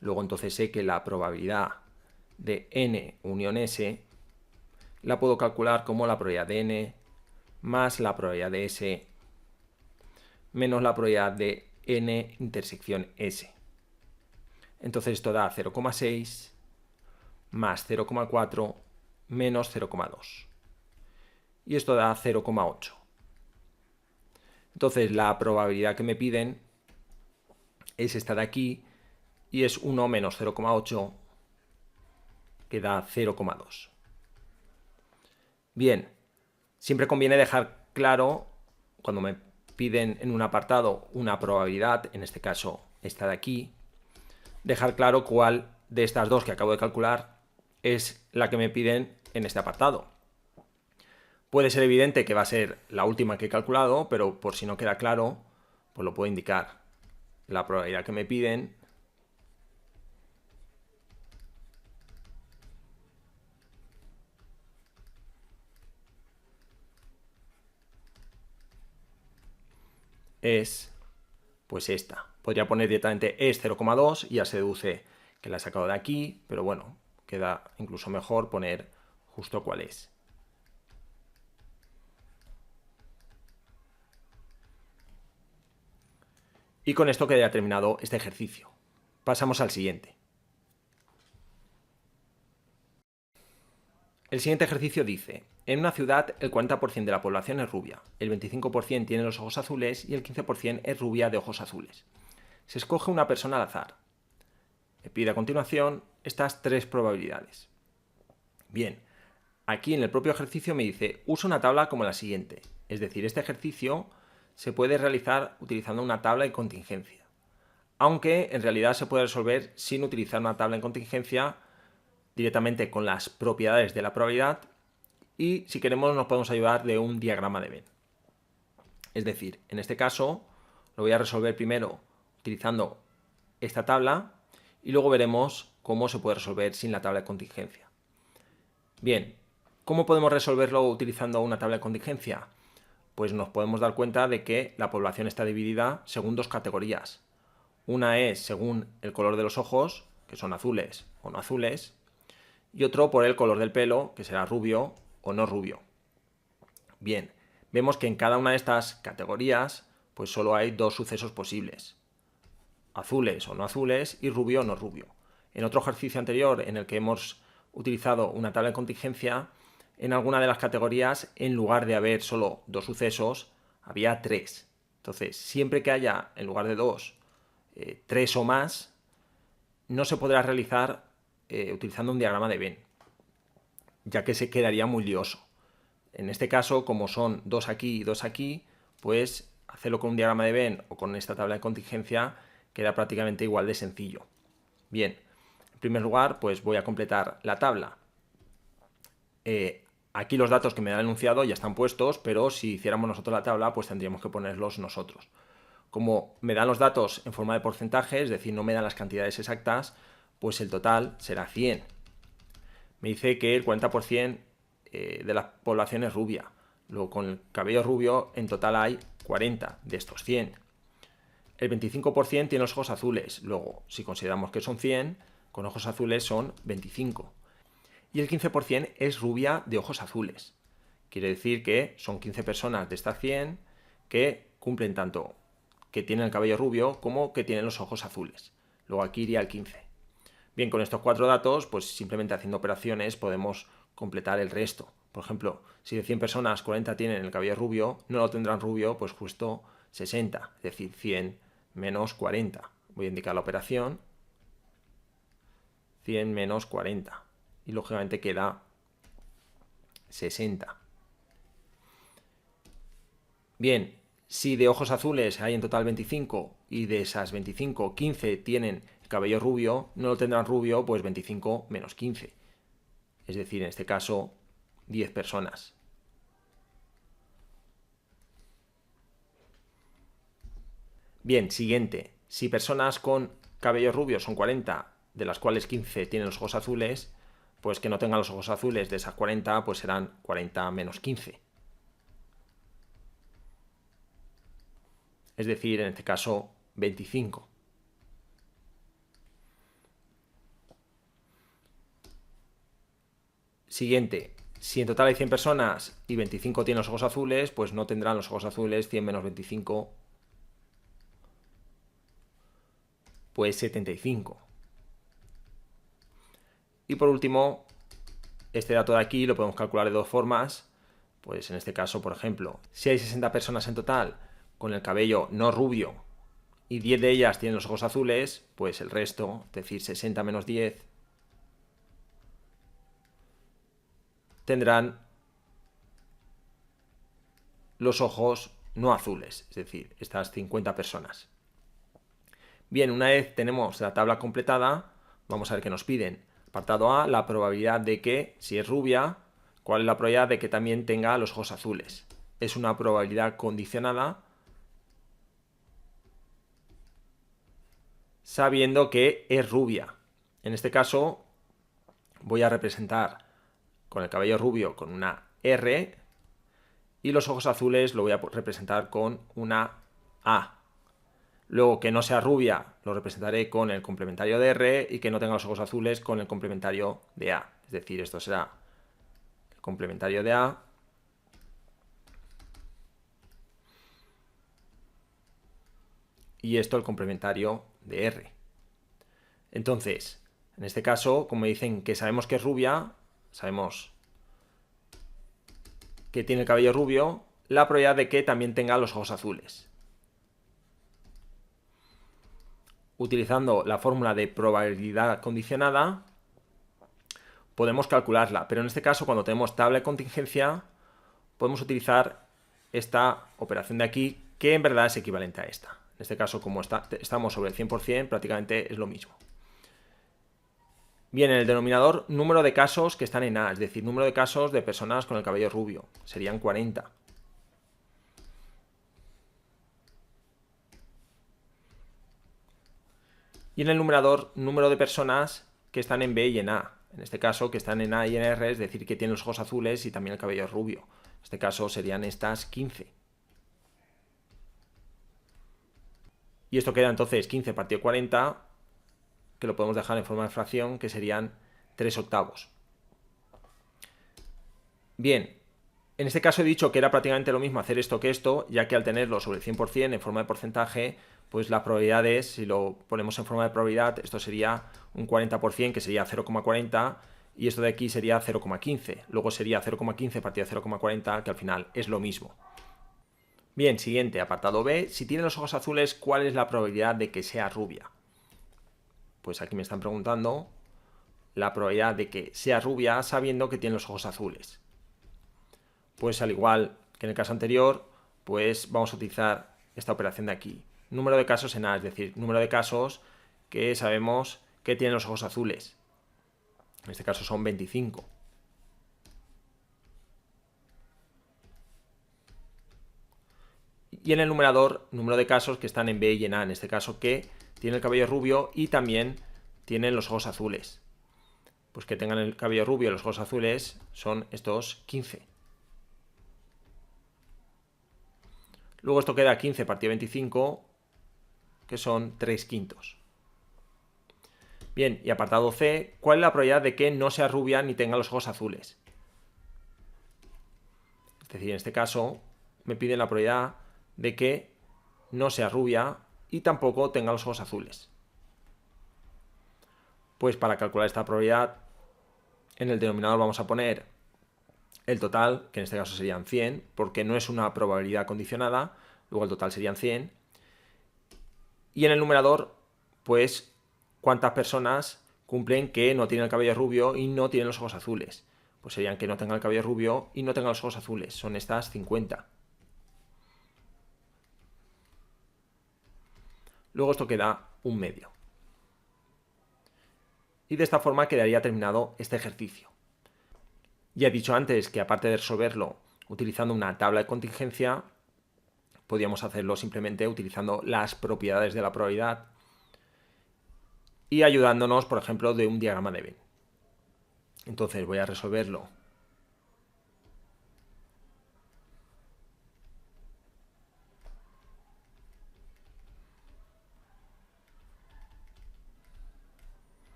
Luego entonces sé que la probabilidad de N unión S la puedo calcular como la probabilidad de N más la probabilidad de S menos la probabilidad de N intersección S. Entonces esto da 0,6 más 0,4 menos 0,2. Y esto da 0,8. Entonces la probabilidad que me piden es esta de aquí y es 1 menos 0,8 que da 0,2. Bien, siempre conviene dejar claro cuando me piden en un apartado una probabilidad, en este caso esta de aquí, dejar claro cuál de estas dos que acabo de calcular es la que me piden en este apartado. Puede ser evidente que va a ser la última que he calculado, pero por si no queda claro, pues lo puedo indicar. La probabilidad que me piden es pues esta. Podría poner directamente es 0,2 y ya se deduce que la he sacado de aquí, pero bueno, queda incluso mejor poner justo cuál es. Y con esto quedaría terminado este ejercicio. Pasamos al siguiente. El siguiente ejercicio dice, en una ciudad el 40% de la población es rubia, el 25% tiene los ojos azules y el 15% es rubia de ojos azules. Se escoge una persona al azar. Me pide a continuación estas tres probabilidades. Bien, aquí en el propio ejercicio me dice, usa una tabla como la siguiente. Es decir, este ejercicio se puede realizar utilizando una tabla de contingencia. Aunque en realidad se puede resolver sin utilizar una tabla de contingencia, directamente con las propiedades de la probabilidad, y si queremos nos podemos ayudar de un diagrama de Venn. Es decir, en este caso lo voy a resolver primero utilizando esta tabla y luego veremos cómo se puede resolver sin la tabla de contingencia. Bien, ¿cómo podemos resolverlo utilizando una tabla de contingencia? Pues nos podemos dar cuenta de que la población está dividida según dos categorías. Una es según el color de los ojos, que son azules o no azules, y otro por el color del pelo, que será rubio o no rubio. Bien, vemos que en cada una de estas categorías pues solo hay dos sucesos posibles, azules o no azules y rubio o no rubio. En otro ejercicio anterior en el que hemos utilizado una tabla de contingencia, en alguna de las categorías, en lugar de haber solo dos sucesos, había tres. Entonces, siempre que haya, en lugar de dos, tres o más, no se podrá realizar utilizando un diagrama de Venn, ya que se quedaría muy lioso. En este caso, como son dos aquí y dos aquí, pues hacerlo con un diagrama de Venn o con esta tabla de contingencia queda prácticamente igual de sencillo. Bien, en primer lugar, pues voy a completar la tabla. Aquí los datos que me da el enunciado ya están puestos, pero si hiciéramos nosotros la tabla, pues tendríamos que ponerlos nosotros. Como me dan los datos en forma de porcentaje, es decir, no me dan las cantidades exactas, pues el total será 100. Me dice que el 40% de la población es rubia. Luego, con el cabello rubio, en total hay 40 de estos 100. El 25% tiene los ojos azules. Luego, si consideramos que son 100, con ojos azules son 25. Y el 15% es rubia de ojos azules. Quiere decir que son 15 personas de estas 100 que cumplen tanto que tienen el cabello rubio como que tienen los ojos azules. Luego aquí iría el 15. Bien, con estos cuatro datos, pues simplemente haciendo operaciones podemos completar el resto. Por ejemplo, si de 100 personas 40 tienen el cabello rubio, no lo tendrán rubio pues justo 60, es decir, 100 menos 40. Voy a indicar la operación. 100 menos 40. Y lógicamente queda 60. Bien, si de ojos azules hay en total 25 y de esas 25, 15 tienen el cabello rubio, no lo tendrán rubio, pues 25 menos 15. Es decir, en este caso, 10 personas. Bien, siguiente. Si personas con cabello rubio son 40, de las cuales 15 tienen los ojos azules, pues que no tengan los ojos azules de esas 40, pues serán 40 menos 15. Es decir, en este caso, 25. Siguiente, si en total hay 100 personas y 25 tienen los ojos azules, pues no tendrán los ojos azules 100 menos 25, pues 75. Y por último, este dato de aquí lo podemos calcular de dos formas. Pues en este caso, por ejemplo, si hay 60 personas en total con el cabello no rubio y 10 de ellas tienen los ojos azules, pues el resto, es decir, 60 menos 10, tendrán los ojos no azules, es decir, estas 50 personas. Bien, una vez tenemos la tabla completada, vamos a ver qué nos piden. Apartado A, la probabilidad de que, si es rubia, ¿cuál es la probabilidad de que también tenga los ojos azules? Es una probabilidad condicionada sabiendo que es rubia. En este caso, voy a representar con el cabello rubio con una R y los ojos azules lo voy a representar con una A. Luego, que no sea rubia, lo representaré con el complementario de R, y que no tenga los ojos azules con el complementario de A. Es decir, esto será el complementario de A y esto el complementario de R. Entonces, en este caso, como me dicen que sabemos que es rubia, sabemos que tiene el cabello rubio, la probabilidad de que también tenga los ojos azules. Utilizando la fórmula de probabilidad condicionada, podemos calcularla, pero en este caso, cuando tenemos tabla de contingencia, podemos utilizar esta operación de aquí, que en verdad es equivalente a esta. En este caso, como estamos sobre el 100%, prácticamente es lo mismo. Bien, en el denominador, número de casos que están en A, es decir, número de casos de personas con el cabello rubio, serían 40. Y en el numerador, número de personas que están en B y en A. En este caso, que están en A y en R, es decir, que tienen los ojos azules y también el cabello rubio. En este caso serían estas 15. Y esto queda entonces 15 partido 40, que lo podemos dejar en forma de fracción, que serían 3/8. Bien, en este caso he dicho que era prácticamente lo mismo hacer esto que esto, ya que al tenerlo sobre el 100% en forma de porcentaje, pues las probabilidades, si lo ponemos en forma de probabilidad, esto sería un 40%, que sería 0,40, y esto de aquí sería 0,15. Luego sería 0,15 partido 0,40, que al final es lo mismo. Bien, siguiente, apartado B. Si tiene los ojos azules, ¿cuál es la probabilidad de que sea rubia? Pues aquí me están preguntando la probabilidad de que sea rubia sabiendo que tiene los ojos azules. Pues al igual que en el caso anterior, pues vamos a utilizar esta operación de aquí. Número de casos en A, es decir, número de casos que sabemos que tienen los ojos azules. En este caso son 25. Y en el numerador, número de casos que están en B y en A, en este caso que tienen el cabello rubio y también tienen los ojos azules. Pues que tengan el cabello rubio y los ojos azules son estos 15. Luego esto queda 15 partido 25, que son 3/5. Bien, y apartado C, ¿cuál es la probabilidad de que no sea rubia ni tenga los ojos azules? Es decir, en este caso me piden la probabilidad de que no sea rubia y tampoco tenga los ojos azules. Pues para calcular esta probabilidad, en el denominador vamos a poner el total, que en este caso serían 100, porque no es una probabilidad condicionada, luego el total serían 100. Y en el numerador, pues, cuántas personas cumplen que no tienen el cabello rubio y no tienen los ojos azules. Pues serían que no tengan el cabello rubio y no tengan los ojos azules. Son estas 50. Luego esto queda un medio. Y de esta forma quedaría terminado este ejercicio. Ya he dicho antes que aparte de resolverlo utilizando una tabla de contingencia, podríamos hacerlo simplemente utilizando las propiedades de la probabilidad y ayudándonos, por ejemplo, de un diagrama de Venn. Entonces voy a resolverlo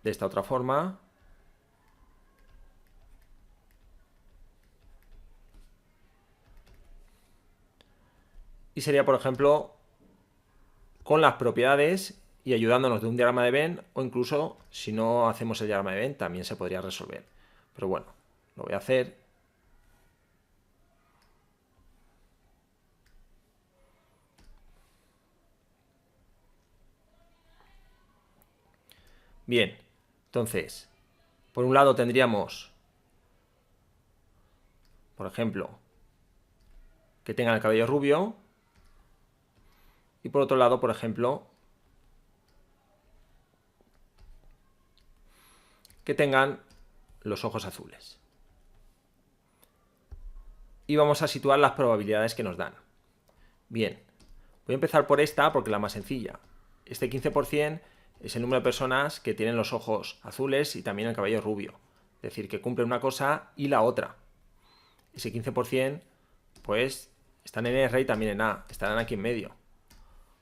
de esta otra forma. Y sería, por ejemplo, con las propiedades y ayudándonos de un diagrama de Venn, o incluso si no hacemos el diagrama de Venn también se podría resolver. Pero bueno, lo voy a hacer. Bien, entonces, por un lado tendríamos, por ejemplo, que tengan el cabello rubio, y por otro lado, por ejemplo, que tengan los ojos azules. Y vamos a situar las probabilidades que nos dan. Bien, voy a empezar por esta porque es la más sencilla. Este 15% es el número de personas que tienen los ojos azules y también el cabello rubio. Es decir, que cumplen una cosa y la otra. Ese 15% pues están en R y también en A, estarán aquí en medio.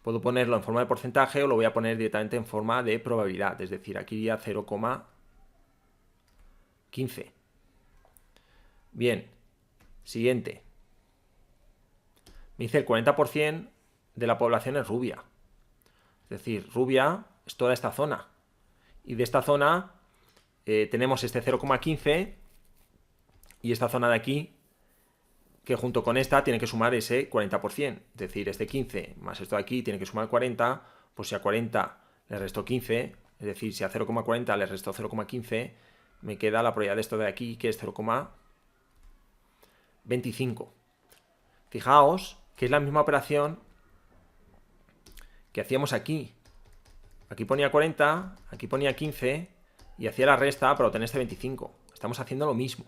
Puedo ponerlo en forma de porcentaje o lo voy a poner directamente en forma de probabilidad, es decir, aquí iría 0,15. Bien, siguiente. Me dice el 40% de la población es rubia. Es decir, rubia es toda esta zona. Y de esta zona tenemos este 0,15 y esta zona de aquí, que junto con esta tiene que sumar ese 40%. Es decir, este 15 más esto de aquí tiene que sumar 40, pues si a 40 le resto 15, es decir, si a 0,40 le resto 0,15, me queda la probabilidad de esto de aquí, que es 0,25. Fijaos que es la misma operación que hacíamos aquí. Aquí ponía 40, aquí ponía 15 y hacía la resta para obtener este 25. Estamos haciendo lo mismo.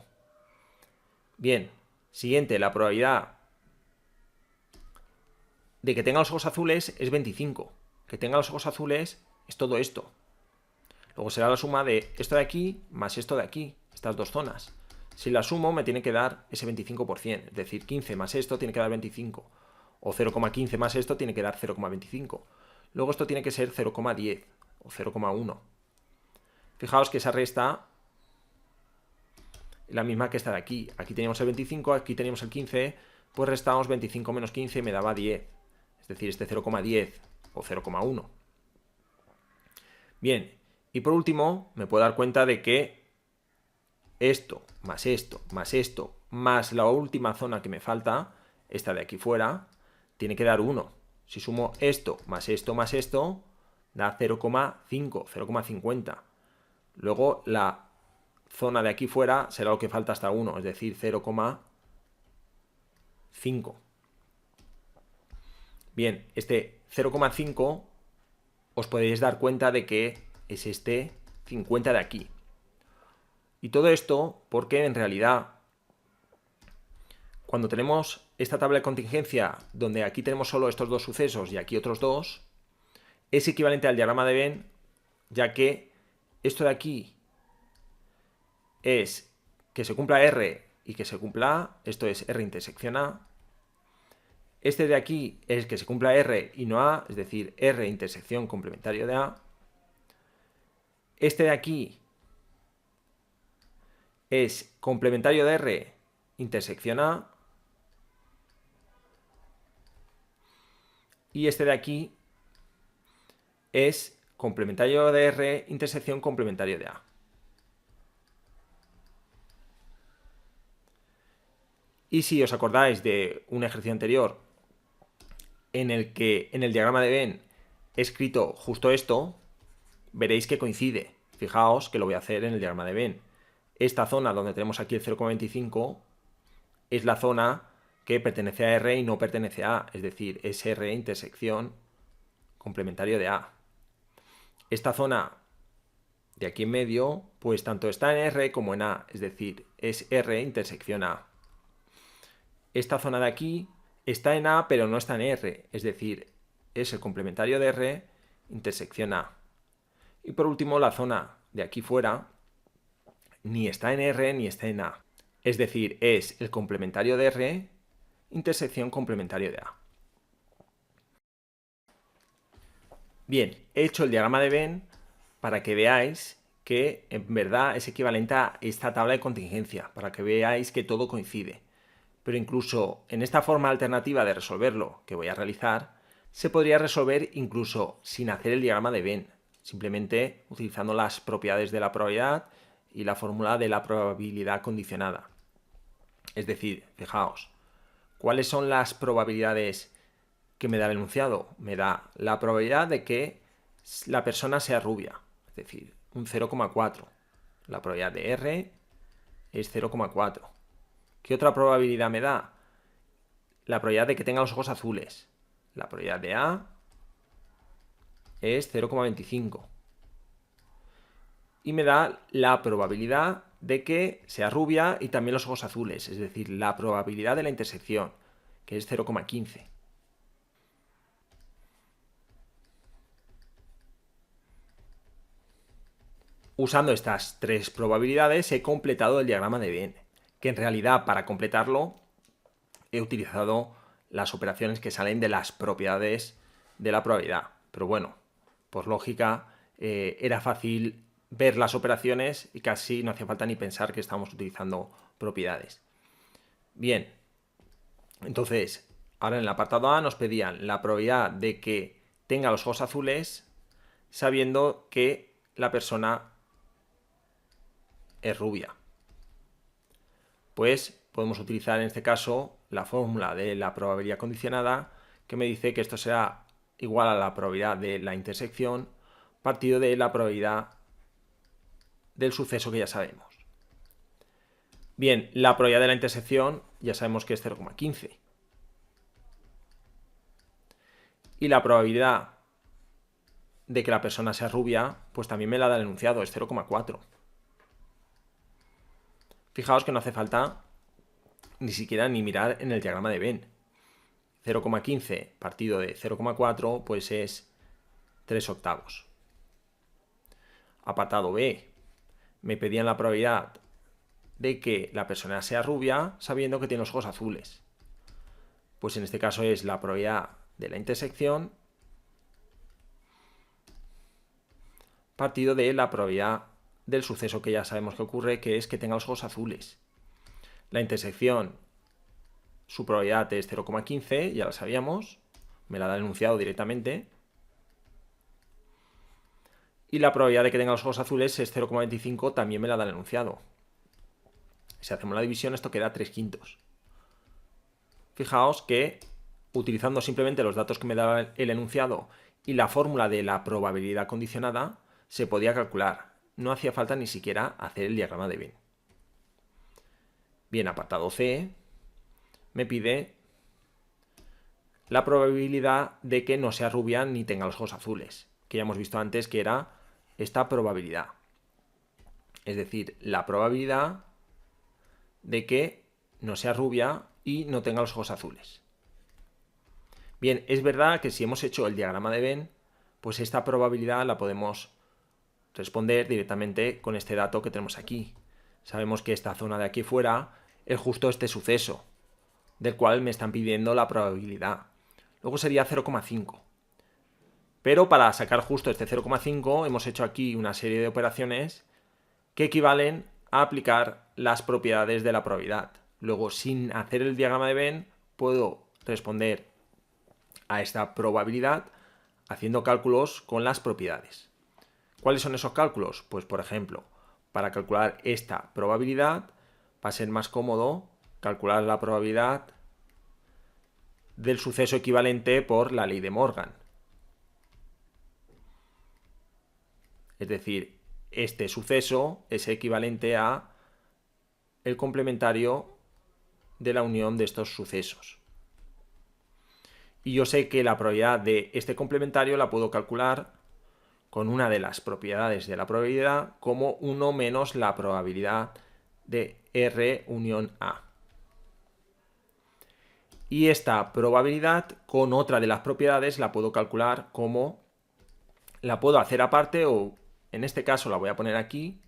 Bien, siguiente, la probabilidad de que tenga los ojos azules es 25. Que tenga los ojos azules es todo esto. Luego será la suma de esto de aquí más esto de aquí, estas dos zonas. Si la sumo me tiene que dar ese 25%, es decir, 15 más esto tiene que dar 25. O 0,15 más esto tiene que dar 0,25. Luego esto tiene que ser 0,10 o 0,1. Fijaos que esa resta es la misma que esta de aquí. Aquí teníamos el 25, aquí teníamos el 15, pues restamos 25 menos 15 y me daba 10. Es decir, este 0,10 o 0,1. Bien, y por último me puedo dar cuenta de que esto, más esto, más esto, más la última zona que me falta, esta de aquí fuera, tiene que dar 1. Si sumo esto, más esto, más esto, da 0,5, 0,50. Luego la zona de aquí fuera será lo que falta hasta 1, es decir, 0,5. Bien, este 0,5 os podéis dar cuenta de que es este 50 de aquí. Y todo esto porque en realidad cuando tenemos esta tabla de contingencia donde aquí tenemos solo estos dos sucesos y aquí otros dos, es equivalente al diagrama de Venn, ya que esto de aquí es que se cumpla R y que se cumpla A, esto es R intersección A. Este de aquí es que se cumpla R y no A, es decir, R intersección complementario de A. Este de aquí es complementario de R intersección A. Y este de aquí es complementario de R intersección complementario de A. Y si os acordáis de un ejercicio anterior en el que en el diagrama de Venn he escrito justo esto, veréis que coincide. Fijaos que lo voy a hacer en el diagrama de Venn. Esta zona donde tenemos aquí el 0,25 es la zona que pertenece a R y no pertenece a A, es decir, es R intersección complementario de A. Esta zona de aquí en medio, pues tanto está en R como en A, es decir, es R intersección A. Esta zona de aquí está en A pero no está en R, es decir, es el complementario de R intersección A. Y por último, la zona de aquí fuera ni está en R ni está en A, es decir, es el complementario de R intersección complementario de A. Bien, he hecho el diagrama de Venn para que veáis que en verdad es equivalente a esta tabla de contingencia, para que veáis que todo coincide. Pero incluso en esta forma alternativa de resolverlo que voy a realizar, se podría resolver incluso sin hacer el diagrama de Venn, simplemente utilizando las propiedades de la probabilidad y la fórmula de la probabilidad condicionada. Es decir, fijaos, ¿cuáles son las probabilidades que me da el enunciado? Me da la probabilidad de que la persona sea rubia, es decir, un 0,4. La probabilidad de R es 0,4. ¿Qué otra probabilidad me da? La probabilidad de que tenga los ojos azules. La probabilidad de A es 0,25. Y me da la probabilidad de que sea rubia y también los ojos azules, es decir, la probabilidad de la intersección, que es 0,15. Usando estas tres probabilidades he completado el diagrama de Venn, que en realidad para completarlo he utilizado las operaciones que salen de las propiedades de la probabilidad. Pero bueno, por lógica era fácil ver las operaciones y casi no hacía falta ni pensar que estábamos utilizando propiedades. Bien, entonces, ahora en el apartado A nos pedían la probabilidad de que tenga los ojos azules sabiendo que la persona es rubia. Pues podemos utilizar en este caso la fórmula de la probabilidad condicionada que me dice que esto será igual a la probabilidad de la intersección partido de la probabilidad del suceso que ya sabemos. Bien, la probabilidad de la intersección ya sabemos que es 0,15. Y la probabilidad de que la persona sea rubia, pues también me la da el enunciado, es 0,4. Fijaos que no hace falta ni siquiera ni mirar en el diagrama de Venn. 0,15 partido de 0,4 pues es 3/8. Apartado B. Me pedían la probabilidad de que la persona sea rubia sabiendo que tiene los ojos azules. Pues en este caso es la probabilidad de la intersección partido de la probabilidad del suceso que ya sabemos que ocurre, que es que tenga los ojos azules. La intersección, su probabilidad es 0,15, ya la sabíamos, me la da el enunciado directamente. Y la probabilidad de que tenga los ojos azules es 0,25, también me la da el enunciado. Si hacemos la división, esto queda 3/5. Fijaos que, utilizando simplemente los datos que me da el enunciado y la fórmula de la probabilidad condicionada, se podía calcular. No hacía falta ni siquiera hacer el diagrama de Venn. Bien, apartado C me pide la probabilidad de que no sea rubia ni tenga los ojos azules, que ya hemos visto antes que era esta probabilidad. Es decir, la probabilidad de que no sea rubia y no tenga los ojos azules. Bien, es verdad que si hemos hecho el diagrama de Venn, pues esta probabilidad la podemos responder directamente con este dato que tenemos aquí. Sabemos que esta zona de aquí fuera es justo este suceso, del cual me están pidiendo la probabilidad. Luego sería 0,5. Pero para sacar justo este 0,5 hemos hecho aquí una serie de operaciones que equivalen a aplicar las propiedades de la probabilidad. Luego, sin hacer el diagrama de Venn, puedo responder a esta probabilidad haciendo cálculos con las propiedades. ¿Cuáles son esos cálculos? Pues, por ejemplo, para calcular esta probabilidad va a ser más cómodo calcular la probabilidad del suceso equivalente por la ley de Morgan. Es decir, este suceso es equivalente a el complementario de la unión de estos sucesos. Y yo sé que la probabilidad de este complementario la puedo calcular con una de las propiedades de la probabilidad como 1 menos la probabilidad de R unión A. Y esta probabilidad con otra de las propiedades la puedo calcular como, la puedo hacer aparte o en este caso la voy a poner aquí.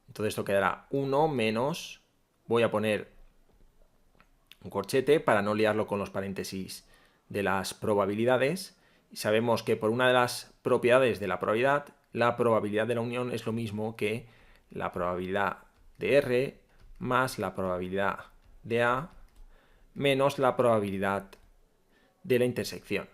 Entonces esto quedará 1 menos, voy a poner un corchete para no liarlo con los paréntesis de las probabilidades. Y sabemos que por una de las propiedades de la probabilidad de la unión es lo mismo que la probabilidad de R más la probabilidad de A menos la probabilidad de la intersección.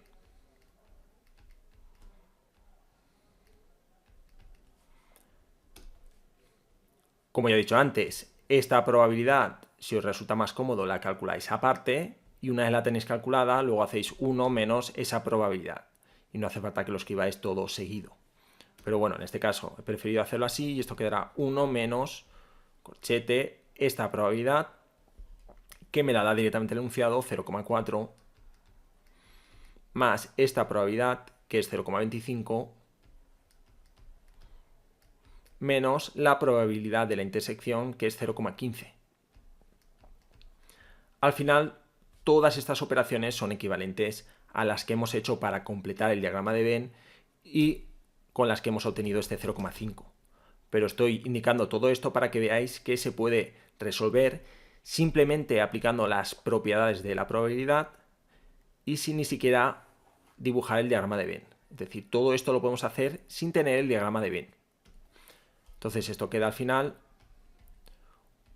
Como ya he dicho antes, esta probabilidad, si os resulta más cómodo, la calculáis aparte y una vez la tenéis calculada, luego hacéis 1 menos esa probabilidad. Y no hace falta que lo escribáis todo seguido. Pero bueno, en este caso he preferido hacerlo así y esto quedará 1 menos corchete, esta probabilidad, que me la da directamente el enunciado, 0,4, más esta probabilidad, que es 0,25, menos la probabilidad de la intersección, que es 0,15. Al final, todas estas operaciones son equivalentes a las que hemos hecho para completar el diagrama de Venn y con las que hemos obtenido este 0,5. Pero estoy indicando todo esto para que veáis que se puede resolver simplemente aplicando las propiedades de la probabilidad y sin ni siquiera dibujar el diagrama de Venn. Es decir, todo esto lo podemos hacer sin tener el diagrama de Venn. Entonces esto queda al final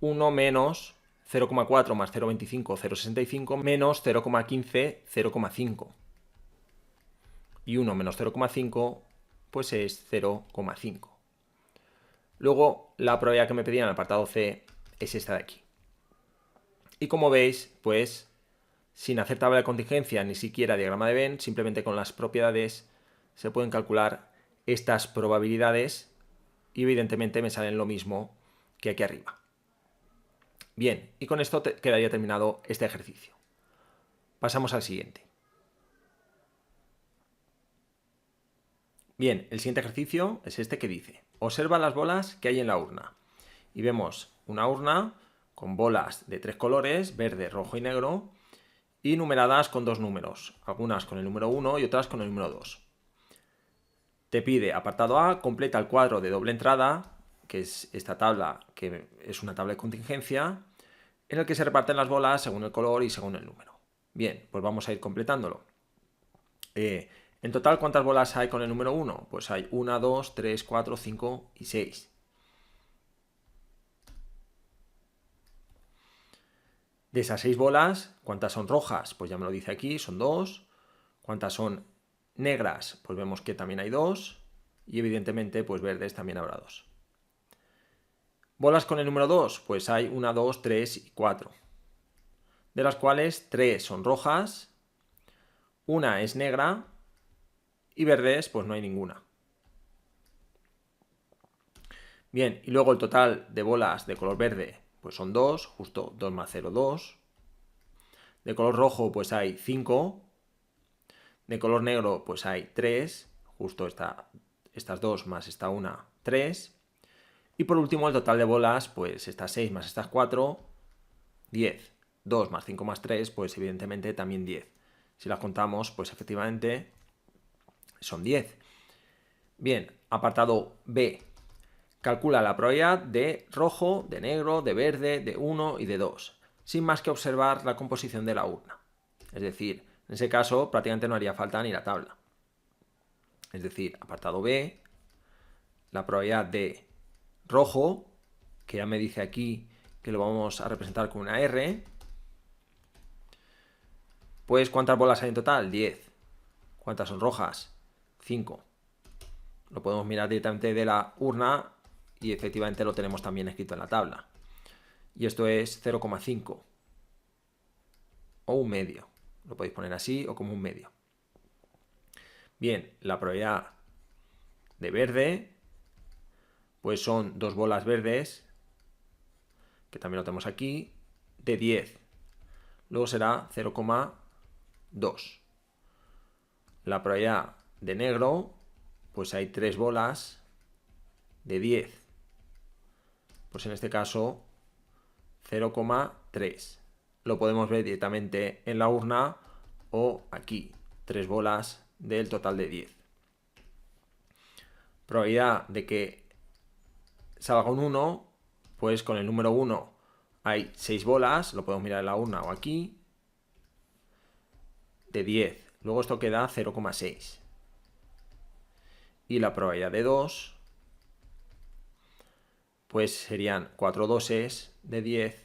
1 menos 0,4 más 0,25, 0,65 menos 0,15, 0,5. Y 1 menos 0,5 pues es 0,5. Luego la probabilidad que me pedían en el apartado C es esta de aquí. Y como veis, pues sin hacer tabla de contingencia ni siquiera diagrama de Venn, simplemente con las propiedades se pueden calcular estas probabilidades y evidentemente me salen lo mismo que aquí arriba. Bien, y con esto quedaría terminado este ejercicio. Pasamos al siguiente. Bien, el siguiente ejercicio es este que dice: observa las bolas que hay en la urna. Y vemos una urna con bolas de 3 colores, verde, rojo y negro, y numeradas con 2 números, algunas con el número 1 y otras con el número 2. Te pide, apartado A, completa el cuadro de doble entrada, que es esta tabla, que es una tabla de contingencia, en el que se reparten las bolas según el color y según el número. Bien, pues vamos a ir completándolo. En total, ¿cuántas bolas hay con el número 1? Pues hay 1, 2, 3, 4, 5 y 6. De esas 6 bolas, ¿cuántas son rojas? Pues ya me lo dice aquí, son 2. ¿Cuántas son negras? Pues vemos que también hay 2. Y evidentemente, pues verdes también habrá 2. Bolas con el número 2, pues hay 1, 2, 3 y 4. De las cuales 3 son rojas, una es negra y verdes pues no hay ninguna. Bien, y luego el total de bolas de color verde pues son 2, justo 2 más 0, 2. De color rojo pues hay 5. De color negro pues hay 3, justo estas 2 más esta 1, 3. Y por último el total de bolas pues estas 6 más estas 4, 10. 2 más 5 más 3 pues evidentemente también 10. Si las contamos pues efectivamente son 10. Bien, apartado B. Calcula la probabilidad de rojo, de negro, de verde, de 1 y de 2, sin más que observar la composición de la urna. Es decir, en ese caso prácticamente no haría falta ni la tabla. Es decir, apartado B, la probabilidad de rojo, que ya me dice aquí que lo vamos a representar con una R, pues ¿cuántas bolas hay en total? 10. ¿Cuántas son rojas? 5. Lo podemos mirar directamente de la urna y efectivamente lo tenemos también escrito en la tabla. Y esto es 0,5 o un medio. Lo podéis poner así o como un medio. Bien, la probabilidad de verde pues son 2 bolas verdes, que también lo tenemos aquí, de 10. Luego será 0,2. La probabilidad de negro pues hay 3 bolas de 10. Pues en este caso 0,5. 3. Lo podemos ver directamente en la urna o aquí, 3 bolas del total de 10. Probabilidad de que salga un 1, pues con el número 1 hay 6 bolas, lo podemos mirar en la urna o aquí, de 10. Luego esto queda 0,6. Y la probabilidad de 2, pues serían 4 doses de 10,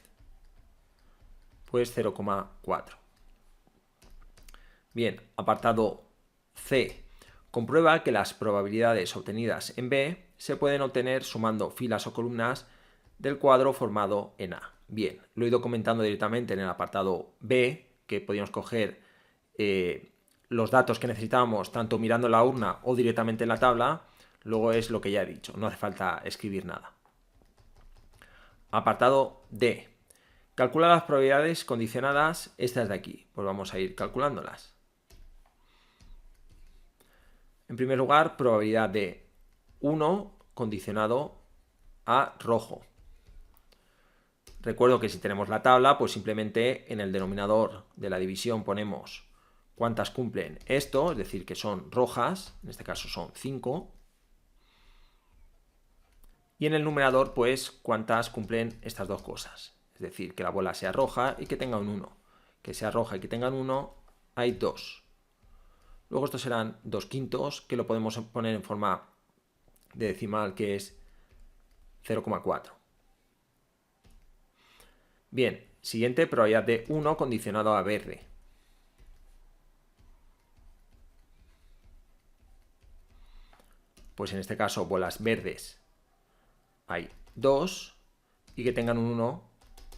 pues 0,4. Bien, apartado C. Comprueba que las probabilidades obtenidas en B se pueden obtener sumando filas o columnas del cuadro formado en A. Bien, lo he ido comentando directamente en el apartado B, que podíamos coger los datos que necesitábamos tanto mirando en la urna o directamente en la tabla. Luego es lo que ya he dicho, no hace falta escribir nada. Apartado D. Calcula las probabilidades condicionadas, estas de aquí. Pues vamos a ir calculándolas. En primer lugar, probabilidad de 1 condicionado a rojo. Recuerdo que si tenemos la tabla, pues simplemente en el denominador de la división ponemos cuántas cumplen esto, es decir, que son rojas, en este caso son 5. Y en el numerador, pues cuántas cumplen estas dos cosas, es decir, que la bola sea roja y que tenga un 1. Que sea roja y que tenga un 1, hay 2. Luego estos serán 2 quintos, que lo podemos poner en forma de decimal, que es 0,4. Bien, siguiente, probabilidad de 1 condicionado a verde. Pues en este caso, bolas verdes hay 2 y que tengan un 1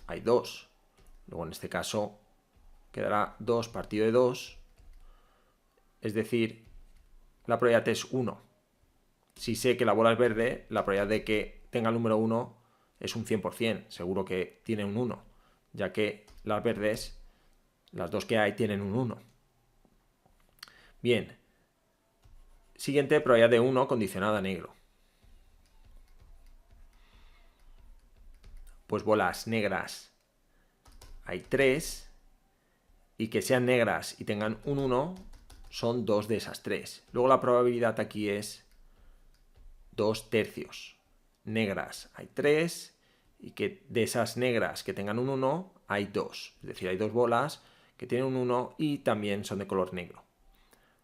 hay 2. Luego en este caso quedará 2 partido de 2. Es decir, la probabilidad es 1. Si sé que la bola es verde, la probabilidad de que tenga el número 1 es un 100%. Seguro que tiene un 1, ya que las verdes, las dos que hay, tienen un 1. Bien. Siguiente, probabilidad de 1 condicionada a negro. Pues bolas negras hay 3. Y que sean negras y tengan un 1 son 2 de esas 3. Luego la probabilidad aquí es 2 tercios. Negras hay 3 y que de esas negras que tengan un 1 hay 2. Es decir, hay 2 bolas que tienen un 1 y también son de color negro.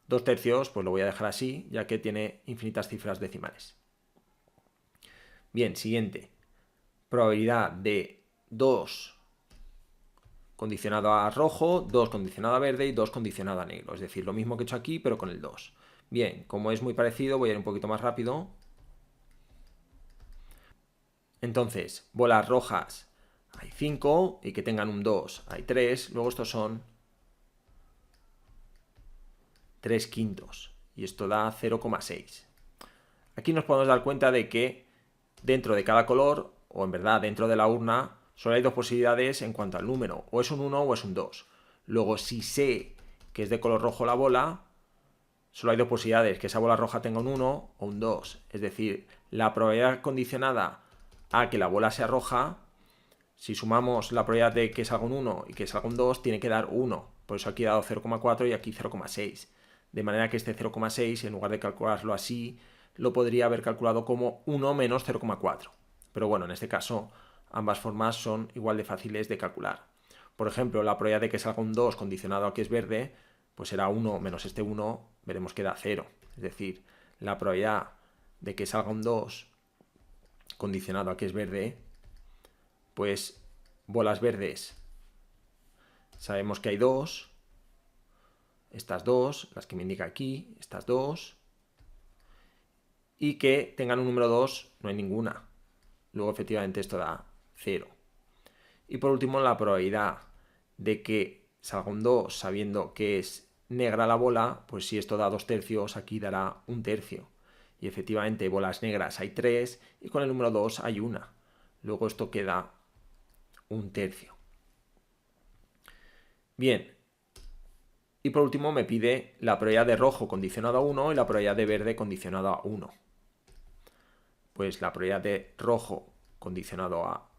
2 tercios, pues lo voy a dejar así, ya que tiene infinitas cifras decimales. Bien, siguiente. Probabilidad de 2 condicionado a rojo, 2 condicionado a verde y 2 condicionado a negro. Es decir, lo mismo que he hecho aquí, pero con el 2. Bien, como es muy parecido, voy a ir un poquito más rápido. Entonces, bolas rojas hay 5 y que tengan un 2 hay 3. Luego estos son 3 quintos y esto da 0,6. Aquí nos podemos dar cuenta de que dentro de cada color, o en verdad dentro de la urna, solo hay dos posibilidades en cuanto al número, o es un 1 o es un 2. Luego, si sé que es de color rojo la bola, solo hay dos posibilidades, que esa bola roja tenga un 1 o un 2. Es decir, la probabilidad condicionada a que la bola sea roja, si sumamos la probabilidad de que salga un 1 y que salga un 2, tiene que dar 1. Por eso aquí he dado 0,4 y aquí 0,6. De manera que este 0,6, en lugar de calcularlo así, lo podría haber calculado como 1 menos 0,4. Pero bueno, en este caso ambas formas son igual de fáciles de calcular. Por ejemplo, la probabilidad de que salga un 2 condicionado a que es verde, pues será 1 menos este 1, veremos que da 0. Es decir, la probabilidad de que salga un 2 condicionado a que es verde, pues bolas verdes sabemos que hay 2, estas 2, las que me indica aquí, estas 2, y que tengan un número 2 no hay ninguna. Luego efectivamente esto da 0. Y por último, la probabilidad de que salga un 2 sabiendo que es negra la bola, pues si esto da 2 tercios, aquí dará 1 tercio. Y efectivamente bolas negras hay 3 y con el número 2 hay 1. Luego esto queda 1 tercio. Bien. Y por último me pide la probabilidad de rojo condicionado a 1 y la probabilidad de verde condicionado a 1. Pues la probabilidad de rojo condicionado a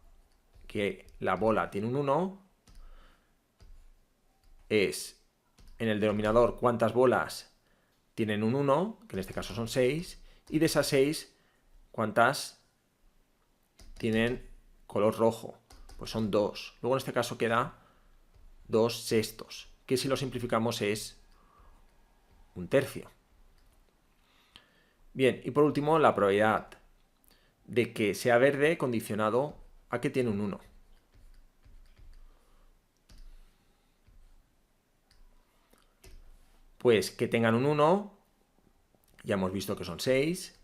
que la bola tiene un 1 es en el denominador cuántas bolas tienen un 1, que en este caso son 6, y de esas 6, cuántas tienen color rojo. Pues son 2. Luego en este caso queda 2 sextos, que si lo simplificamos es un tercio. Bien, y por último la probabilidad de que sea verde condicionado a que tiene un 1. Pues que tengan un 1, ya hemos visto que son 6,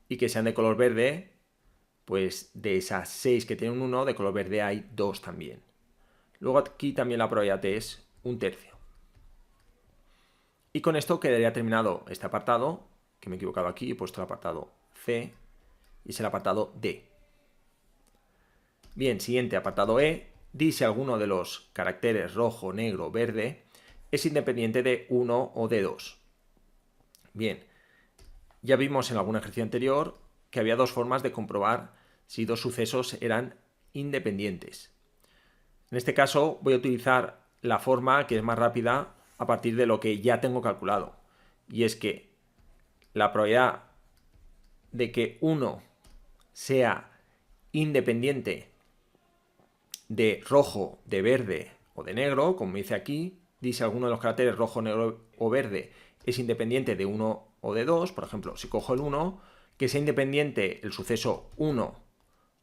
y que sean de color verde, pues de esas 6 que tienen un 1, de color verde hay 2 también. Luego aquí también la probabilidad es un tercio. Y con esto quedaría terminado este apartado, que me he equivocado aquí, he puesto el apartado C, y es el apartado D. Bien, siguiente apartado E, di si alguno de los caracteres rojo, negro, verde es independiente de 1 o de 2. Bien, ya vimos en algún ejercicio anterior que había dos formas de comprobar si dos sucesos eran independientes. En este caso voy a utilizar la forma que es más rápida a partir de lo que ya tengo calculado. Y es que la probabilidad de que uno sea independiente de rojo, de verde o de negro, como me dice aquí, dice alguno de los caracteres rojo, negro o verde es independiente de 1 o de 2, por ejemplo, si cojo el 1, que sea independiente el suceso 1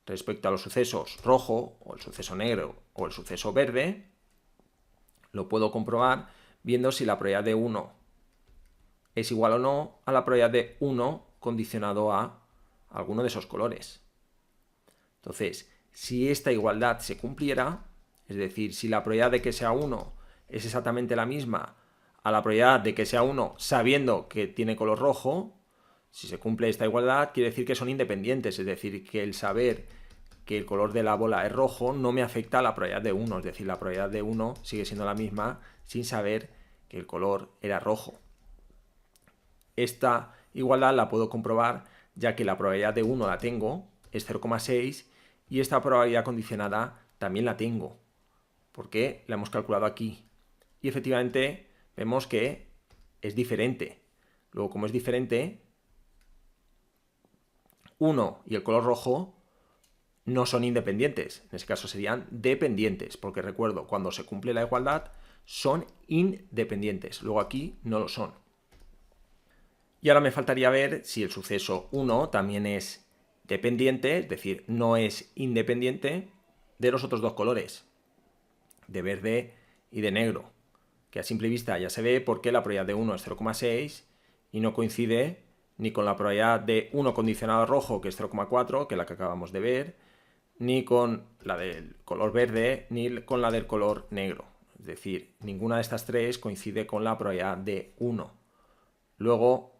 respecto a los sucesos rojo o el suceso negro o el suceso verde, lo puedo comprobar viendo si la probabilidad de 1 es igual o no a la probabilidad de 1 condicionado a alguno de esos colores. Entonces, si esta igualdad se cumpliera, es decir, si la probabilidad de que sea 1 es exactamente la misma a la probabilidad de que sea 1 sabiendo que tiene color rojo, si se cumple esta igualdad quiere decir que son independientes, es decir, que el saber que el color de la bola es rojo no me afecta a la probabilidad de 1, es decir, la probabilidad de 1 sigue siendo la misma sin saber que el color era rojo. Esta igualdad la puedo comprobar ya que la probabilidad de 1 la tengo, es 0,6, y esta probabilidad condicionada también la tengo, porque la hemos calculado aquí. Y efectivamente vemos que es diferente. Luego, como es diferente, 1 y el color rojo no son independientes, en ese caso serían dependientes, porque recuerdo, cuando se cumple la igualdad son independientes, luego aquí no lo son. Y ahora me faltaría ver si el suceso 1 también es dependiente, es decir, no es independiente de los otros dos colores, de verde y de negro, que a simple vista ya se ve porque la probabilidad de 1 es 0,6 y no coincide ni con la probabilidad de 1 condicionado a rojo, que es 0,4, que es la que acabamos de ver, ni con la del color verde, ni con la del color negro. Es decir, ninguna de estas tres coincide con la probabilidad de 1. Luego,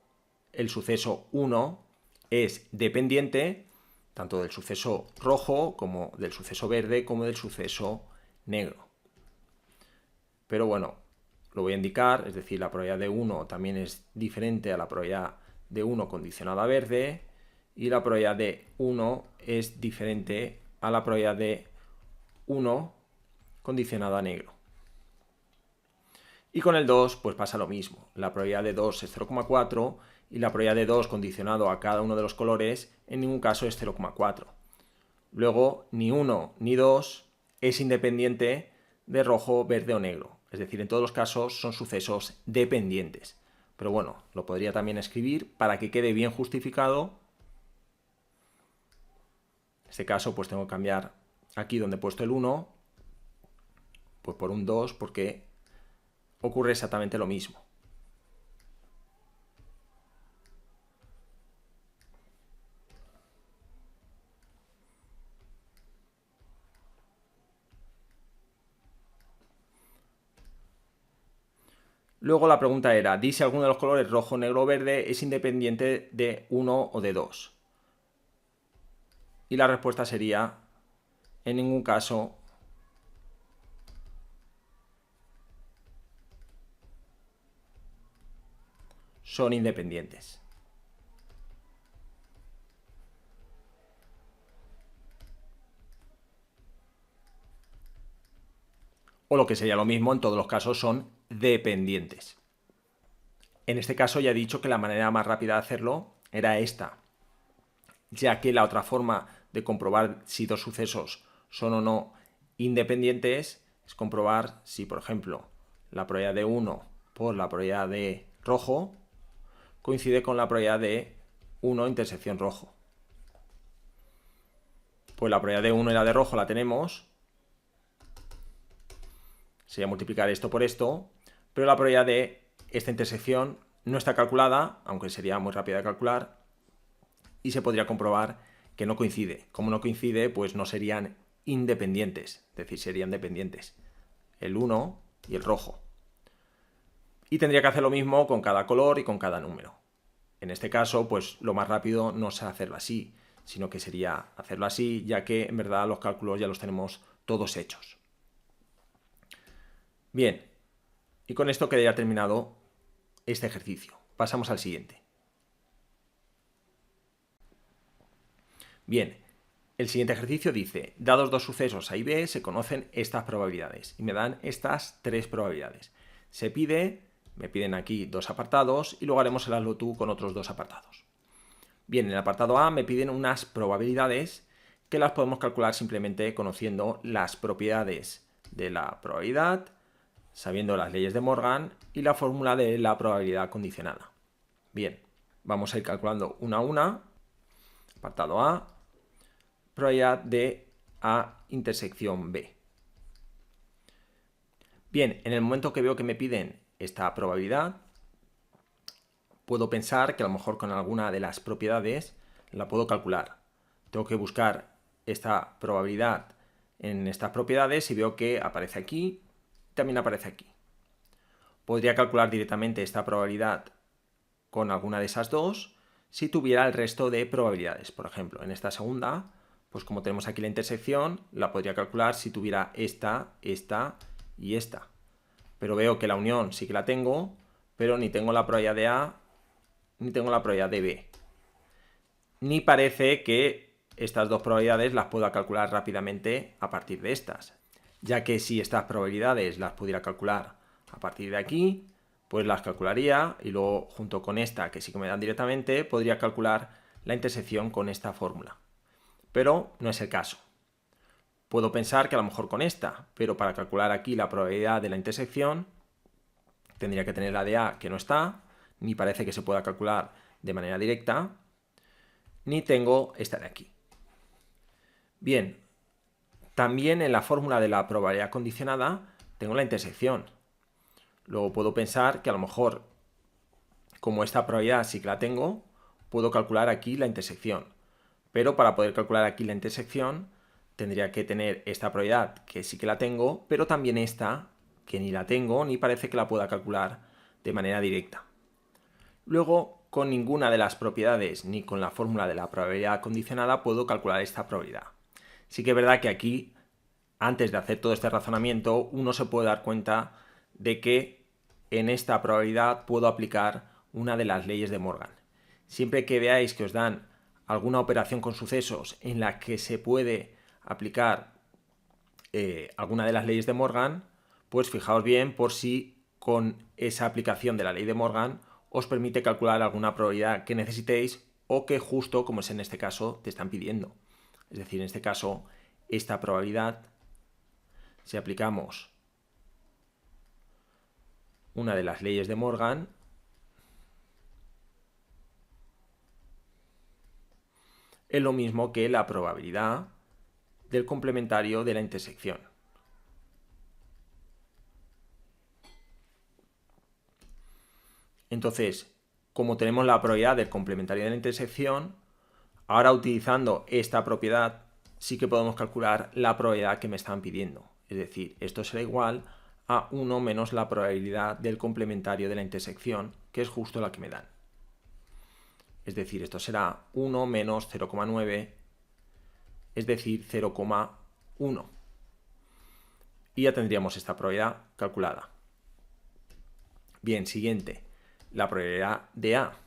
el suceso 1 es dependiente tanto del suceso rojo como del suceso verde como del suceso negro. Pero bueno, lo voy a indicar, es decir, la probabilidad de 1 también es diferente a la probabilidad de 1 condicionada a verde y la probabilidad de 1 es diferente a la probabilidad de 1 condicionada a negro. Y con el 2 pues pasa lo mismo, la probabilidad de 2 es 0,4 y la probabilidad de 2 condicionado a cada uno de los colores en ningún caso es 0,4. Luego ni 1 ni 2 es independiente de rojo, verde o negro, es decir, en todos los casos son sucesos dependientes. Pero bueno, lo podría también escribir para que quede bien justificado. En este caso pues tengo que cambiar aquí donde he puesto el 1 pues por un 2 porque ocurre exactamente lo mismo. Luego la pregunta era, di si alguno de los colores rojo, negro o verde es independiente de 1 o de 2. Y la respuesta sería, en ningún caso son independientes. o lo que sería lo mismo, en todos los casos son dependientes. En este caso ya he dicho que la manera más rápida de hacerlo era esta, ya que la otra forma de comprobar si dos sucesos son o no independientes es comprobar si, por ejemplo, la probabilidad de 1 por la probabilidad de rojo coincide con la probabilidad de 1 intersección rojo. Pues la probabilidad de 1 y la de rojo la tenemos, sería multiplicar esto por esto, pero la probabilidad de esta intersección no está calculada, aunque sería muy rápida de calcular, y se podría comprobar que no coincide. Como no coincide, pues no serían independientes, es decir, serían dependientes, el 1 y el rojo. Y tendría que hacer lo mismo con cada color y con cada número. En este caso, pues lo más rápido no es hacerlo así, sino que sería hacerlo así, ya que en verdad los cálculos ya los tenemos todos hechos. Bien, y con esto quedaría terminado este ejercicio. Pasamos al siguiente. Bien, el siguiente ejercicio dice, dados dos sucesos A y B, se conocen estas probabilidades. Y me dan estas tres probabilidades. Me piden aquí dos apartados y luego haremos el hazlo tú con otros dos apartados. Bien, en el apartado A me piden unas probabilidades que las podemos calcular simplemente conociendo las propiedades de la probabilidad, sabiendo las leyes de Morgan y la fórmula de la probabilidad condicionada. Bien, vamos a ir calculando una a una. Apartado A, probabilidad de A intersección B. Bien, en el momento que veo que me piden esta probabilidad, puedo pensar que a lo mejor con alguna de las propiedades la puedo calcular. Tengo que buscar esta probabilidad en estas propiedades y veo que aparece aquí, también aparece aquí. Podría calcular directamente esta probabilidad con alguna de esas dos si tuviera el resto de probabilidades. Por ejemplo, en esta segunda, pues como tenemos aquí la intersección, la podría calcular si tuviera esta, esta y esta. Pero veo que la unión sí que la tengo, pero ni tengo la probabilidad de A, ni tengo la probabilidad de B. Ni parece que estas dos probabilidades las pueda calcular rápidamente a partir de estas, ya que si estas probabilidades las pudiera calcular a partir de aquí, pues las calcularía y luego junto con esta que sí que me dan directamente, podría calcular la intersección con esta fórmula. Pero no es el caso. Puedo pensar que a lo mejor con esta, pero para calcular aquí la probabilidad de la intersección tendría que tener la de A que no está, ni parece que se pueda calcular de manera directa, ni tengo esta de aquí. Bien, también en la fórmula de la probabilidad condicionada tengo la intersección. Luego puedo pensar que a lo mejor, como esta probabilidad sí que la tengo, puedo calcular aquí la intersección. Pero para poder calcular aquí la intersección, tendría que tener esta probabilidad que sí que la tengo, pero también esta que ni la tengo ni parece que la pueda calcular de manera directa. Luego, con ninguna de las propiedades ni con la fórmula de la probabilidad condicionada puedo calcular esta probabilidad. Sí que es verdad que aquí, antes de hacer todo este razonamiento, uno se puede dar cuenta de que en esta probabilidad puedo aplicar una de las leyes de Morgan. Siempre que veáis que os dan alguna operación con sucesos en la que se puede aplicar alguna de las leyes de Morgan, pues fijaos bien por si con esa aplicación de la ley de Morgan os permite calcular alguna probabilidad que necesitéis o que justo, como es en este caso, te están pidiendo. Es decir, en este caso, esta probabilidad, si aplicamos una de las leyes de Morgan, es lo mismo que la probabilidad del complementario de la intersección. Entonces, como tenemos la probabilidad del complementario de la intersección, ahora utilizando esta propiedad sí que podemos calcular la probabilidad que me están pidiendo. Es decir, esto será igual a 1 menos la probabilidad del complementario de la intersección, que es justo la que me dan. Es decir, esto será 1 menos 0,9, es decir, 0,1. Y ya tendríamos esta probabilidad calculada. Bien, siguiente, la probabilidad de A.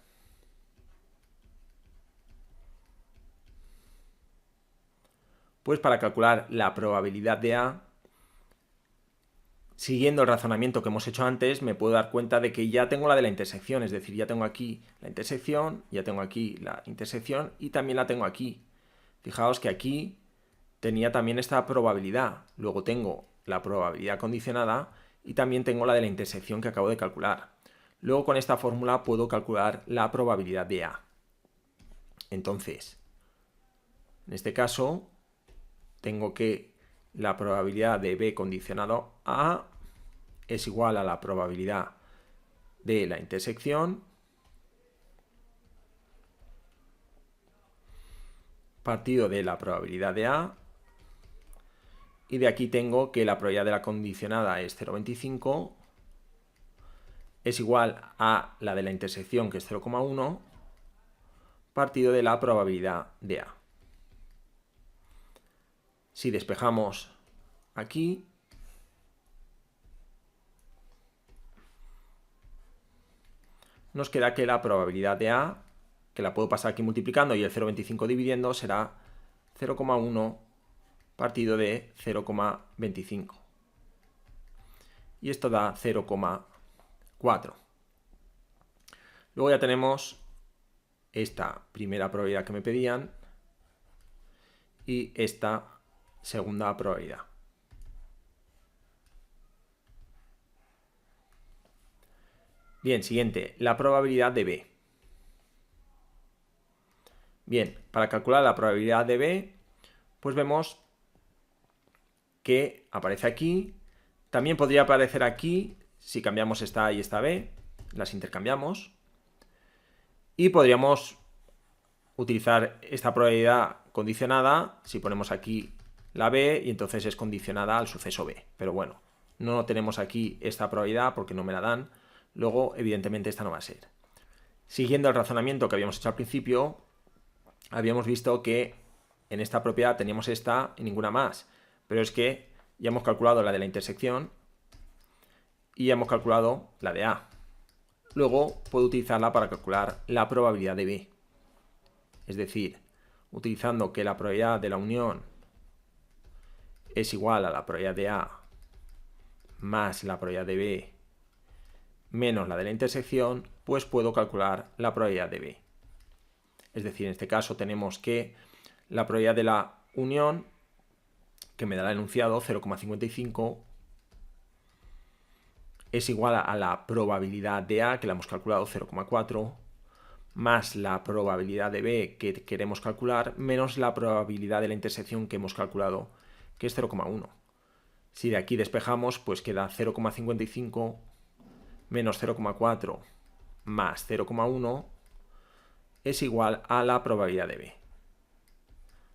Pues para calcular la probabilidad de A, Siguiendo el razonamiento que hemos hecho antes, me puedo dar cuenta de que ya tengo la de la intersección, es decir, ya tengo aquí la intersección, ya tengo aquí la intersección y también la tengo aquí. Fijaos que aquí tenía también esta probabilidad, luego tengo la probabilidad condicionada y también tengo la de la intersección que acabo de calcular. Luego con esta fórmula puedo calcular la probabilidad de A. Entonces, en este caso, tengo que la probabilidad de B condicionado a A es igual a la probabilidad de la intersección partido de la probabilidad de A, y de aquí tengo que la probabilidad de la condicionada es 0,25, es igual a la de la intersección, que es 0,1, partido de la probabilidad de A. Si despejamos aquí, nos queda que la probabilidad de A, que la puedo pasar aquí multiplicando y el 0,25 dividiendo, será 0,1 partido de 0,25. Y esto da 0,4. Luego ya tenemos esta primera probabilidad que me pedían y esta segunda probabilidad. Bien, siguiente, la probabilidad de B. Bien, para calcular la probabilidad de B, pues vemos que aparece aquí. También podría aparecer aquí si cambiamos esta A y esta B, las intercambiamos. Y podríamos utilizar esta probabilidad condicionada si ponemos aquí la B y entonces es condicionada al suceso B. Pero bueno, no tenemos aquí esta probabilidad porque no me la dan. Luego, evidentemente, esta no va a ser. Siguiendo el razonamiento que habíamos hecho al principio, habíamos visto que en esta propiedad teníamos esta y ninguna más. Pero es que ya hemos calculado la de la intersección y ya hemos calculado la de A. Luego puedo utilizarla para calcular la probabilidad de B. Es decir, utilizando que la probabilidad de la unión es igual a la probabilidad de A más la probabilidad de B menos la de la intersección, pues puedo calcular la probabilidad de B. Es decir, en este caso tenemos que la probabilidad de la unión, que me da el enunciado 0,55, es igual a la probabilidad de A, que la hemos calculado 0,4, más la probabilidad de B que queremos calcular, menos la probabilidad de la intersección que hemos calculado, que es 0,1. Si de aquí despejamos, pues queda 0,55 menos 0,4 más 0,1 es igual a la probabilidad de B.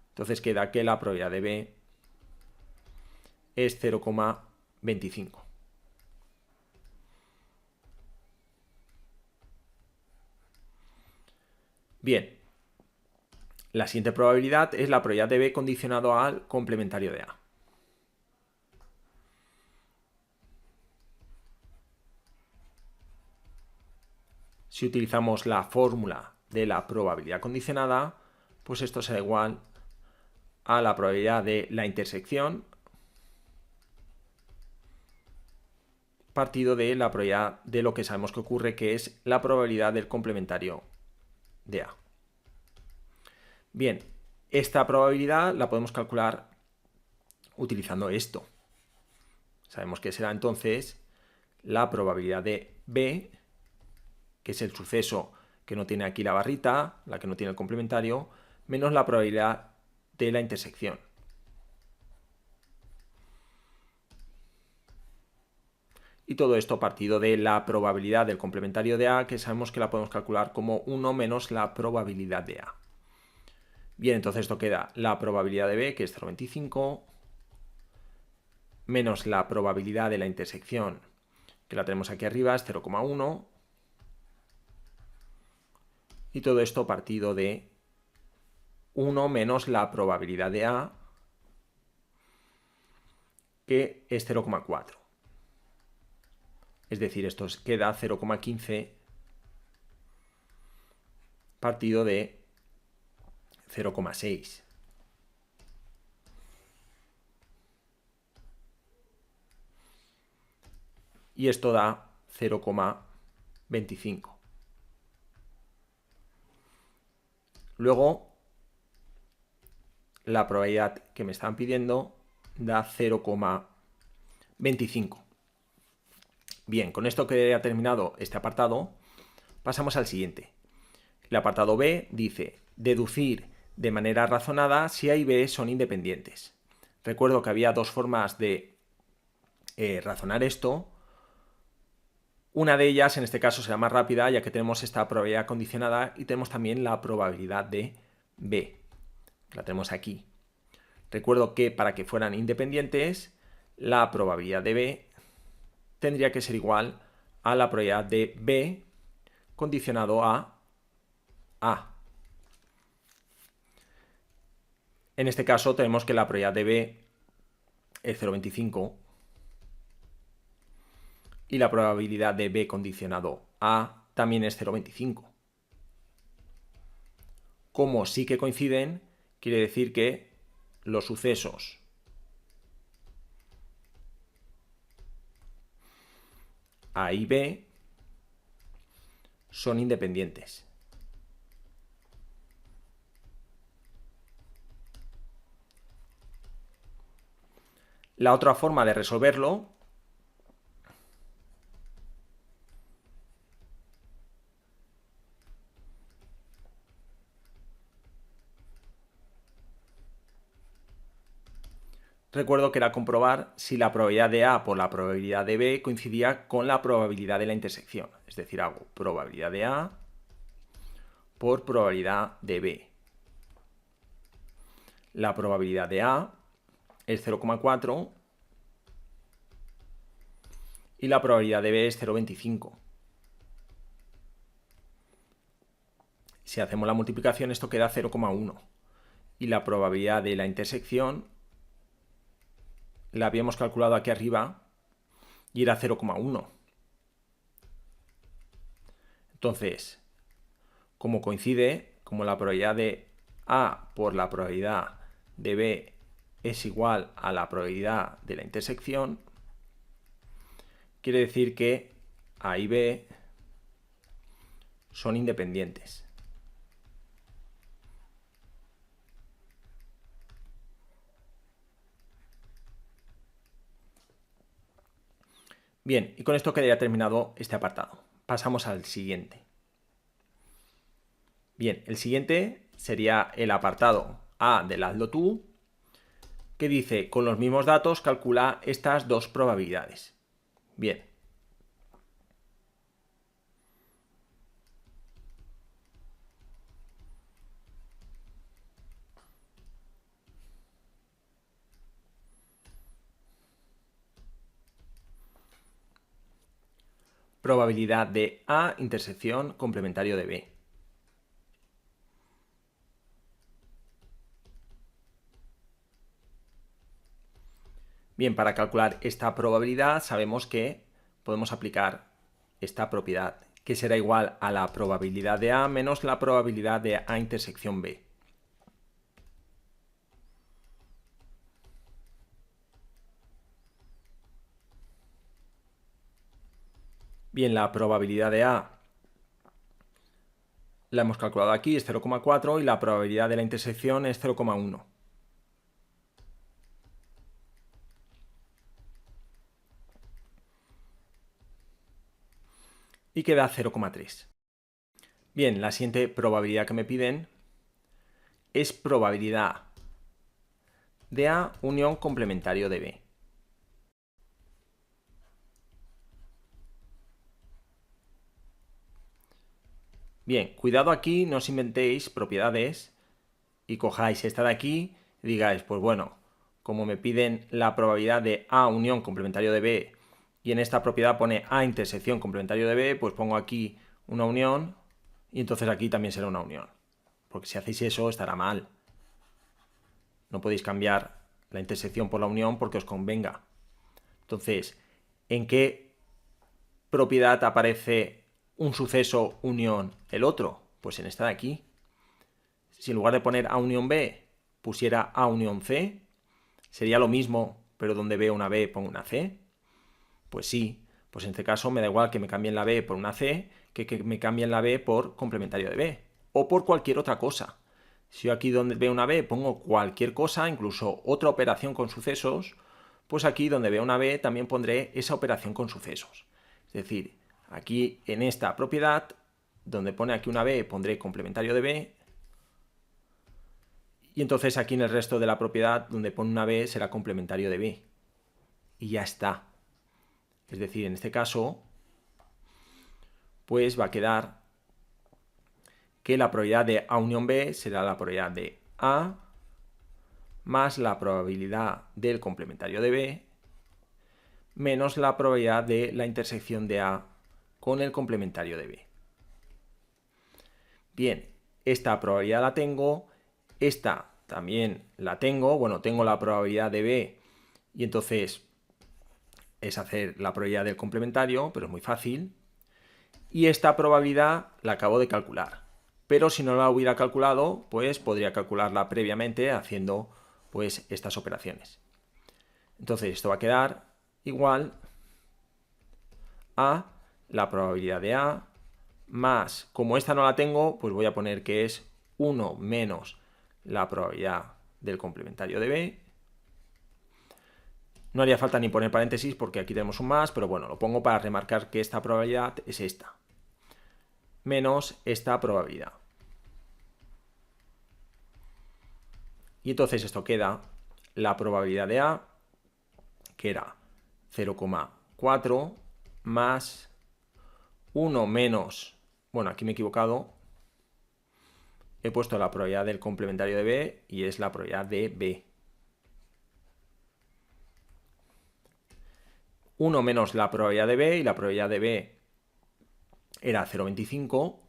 Entonces queda que la probabilidad de B es 0,25. Bien, la siguiente probabilidad es la probabilidad de B condicionado al complementario de A. Si utilizamos la fórmula de la probabilidad condicionada, pues esto será igual a la probabilidad de la intersección partido de la probabilidad de lo que sabemos que ocurre, que es la probabilidad del complementario de A. Bien, esta probabilidad la podemos calcular utilizando esto. Sabemos que será entonces la probabilidad de B, que es el suceso que no tiene aquí la barrita, la que no tiene el complementario, menos la probabilidad de la intersección. Y todo esto partido de la probabilidad del complementario de A, que sabemos que la podemos calcular como 1 menos la probabilidad de A. Bien, entonces esto queda la probabilidad de B, que es 0,25, menos la probabilidad de la intersección, que la tenemos aquí arriba, es 0,1. Y todo esto partido de 1 menos la probabilidad de A, que es 0,4. Es decir, esto queda 0,15 partido de 0,6. y esto da 0,25. Luego, la probabilidad que me están pidiendo da 0,25. Bien, con esto que ha terminado este apartado, pasamos al siguiente. El apartado B dice deducir de manera razonada si A y B son independientes. Recuerdo que había dos formas de razonar esto. Una de ellas, en este caso, será más rápida, ya que tenemos esta probabilidad condicionada y tenemos también la probabilidad de B. La tenemos aquí. Recuerdo que para que fueran independientes, la probabilidad de B tendría que ser igual a la probabilidad de B condicionado a A. En este caso tenemos que la probabilidad de B es 0,25 y la probabilidad de B condicionado a también es 0,25. Como sí que coinciden, quiere decir que los sucesos A y B son independientes. La otra forma de resolverlo recuerdo que era comprobar si la probabilidad de A por la probabilidad de B coincidía con la probabilidad de la intersección. Es decir, hago probabilidad de A por probabilidad de B. La probabilidad de A es 0,4 y la probabilidad de B es 0,25. Si hacemos la multiplicación, esto queda 0,1. Y la probabilidad de la intersección la habíamos calculado aquí arriba y era 0,1. Entonces, como coincide, como la probabilidad de A por la probabilidad de B es igual a la probabilidad de la intersección, quiere decir que A y B son independientes. Bien, y con esto quedaría terminado este apartado. Pasamos al siguiente. Bien, el siguiente sería el apartado A del hazlo tú, que dice, con los mismos datos calcula estas dos probabilidades. Bien. Probabilidad de A intersección complementario de B. Bien, para calcular esta probabilidad sabemos que podemos aplicar esta propiedad, que será igual a la probabilidad de A menos la probabilidad de A intersección B. Bien, la probabilidad de A la hemos calculado aquí, es 0,4 y la probabilidad de la intersección es 0,1. Y queda 0,3. Bien, la siguiente probabilidad que me piden es probabilidad de A unión complementario de B. Bien, cuidado aquí, no os inventéis propiedades y cojáis esta de aquí y digáis, pues bueno, como me piden la probabilidad de A unión complementario de B y en esta propiedad pone A intersección complementario de B, pues pongo aquí una unión y entonces aquí también será una unión. Porque si hacéis eso estará mal. No podéis cambiar la intersección por la unión porque os convenga. Entonces, ¿en qué propiedad aparece un suceso unión el otro? Pues en esta de aquí. Si en lugar de poner A unión B pusiera A unión C, sería lo mismo, pero donde veo una B pongo una C. Pues sí, Pues en este caso me da igual que me cambien la B por una C que me cambien la B por complementario de B o por cualquier otra cosa. Si yo aquí donde veo una B pongo cualquier cosa, incluso otra operación con sucesos, pues aquí donde veo una B también pondré esa operación con sucesos. Es decir, aquí en esta propiedad, donde pone aquí una B, pondré complementario de B, y entonces aquí en el resto de la propiedad, donde pone una B, será complementario de B. Y ya está. Es decir, en este caso, pues va a quedar que la probabilidad de A unión B será la probabilidad de A más la probabilidad del complementario de B menos la probabilidad de la intersección de A con el complementario de B. Bien, esta probabilidad la tengo, esta también la tengo, bueno, tengo la probabilidad de B y entonces es hacer la probabilidad del complementario, pero es muy fácil. Y esta probabilidad la acabo de calcular. Pero si no la hubiera calculado, pues podría calcularla previamente haciendo pues estas operaciones. Entonces esto va a quedar igual a la probabilidad de A más, como esta no la tengo, pues voy a poner que es 1 menos la probabilidad del complementario de B. No haría falta ni poner paréntesis porque aquí tenemos un más, pero bueno, lo pongo para remarcar que esta probabilidad es esta, menos esta probabilidad. Y entonces esto queda la probabilidad de A, que era 0,4 más 1 menos, bueno, aquí me he equivocado, he puesto la probabilidad del complementario de B y es la probabilidad de B. 1 menos la probabilidad de B, y la probabilidad de B era 0,25,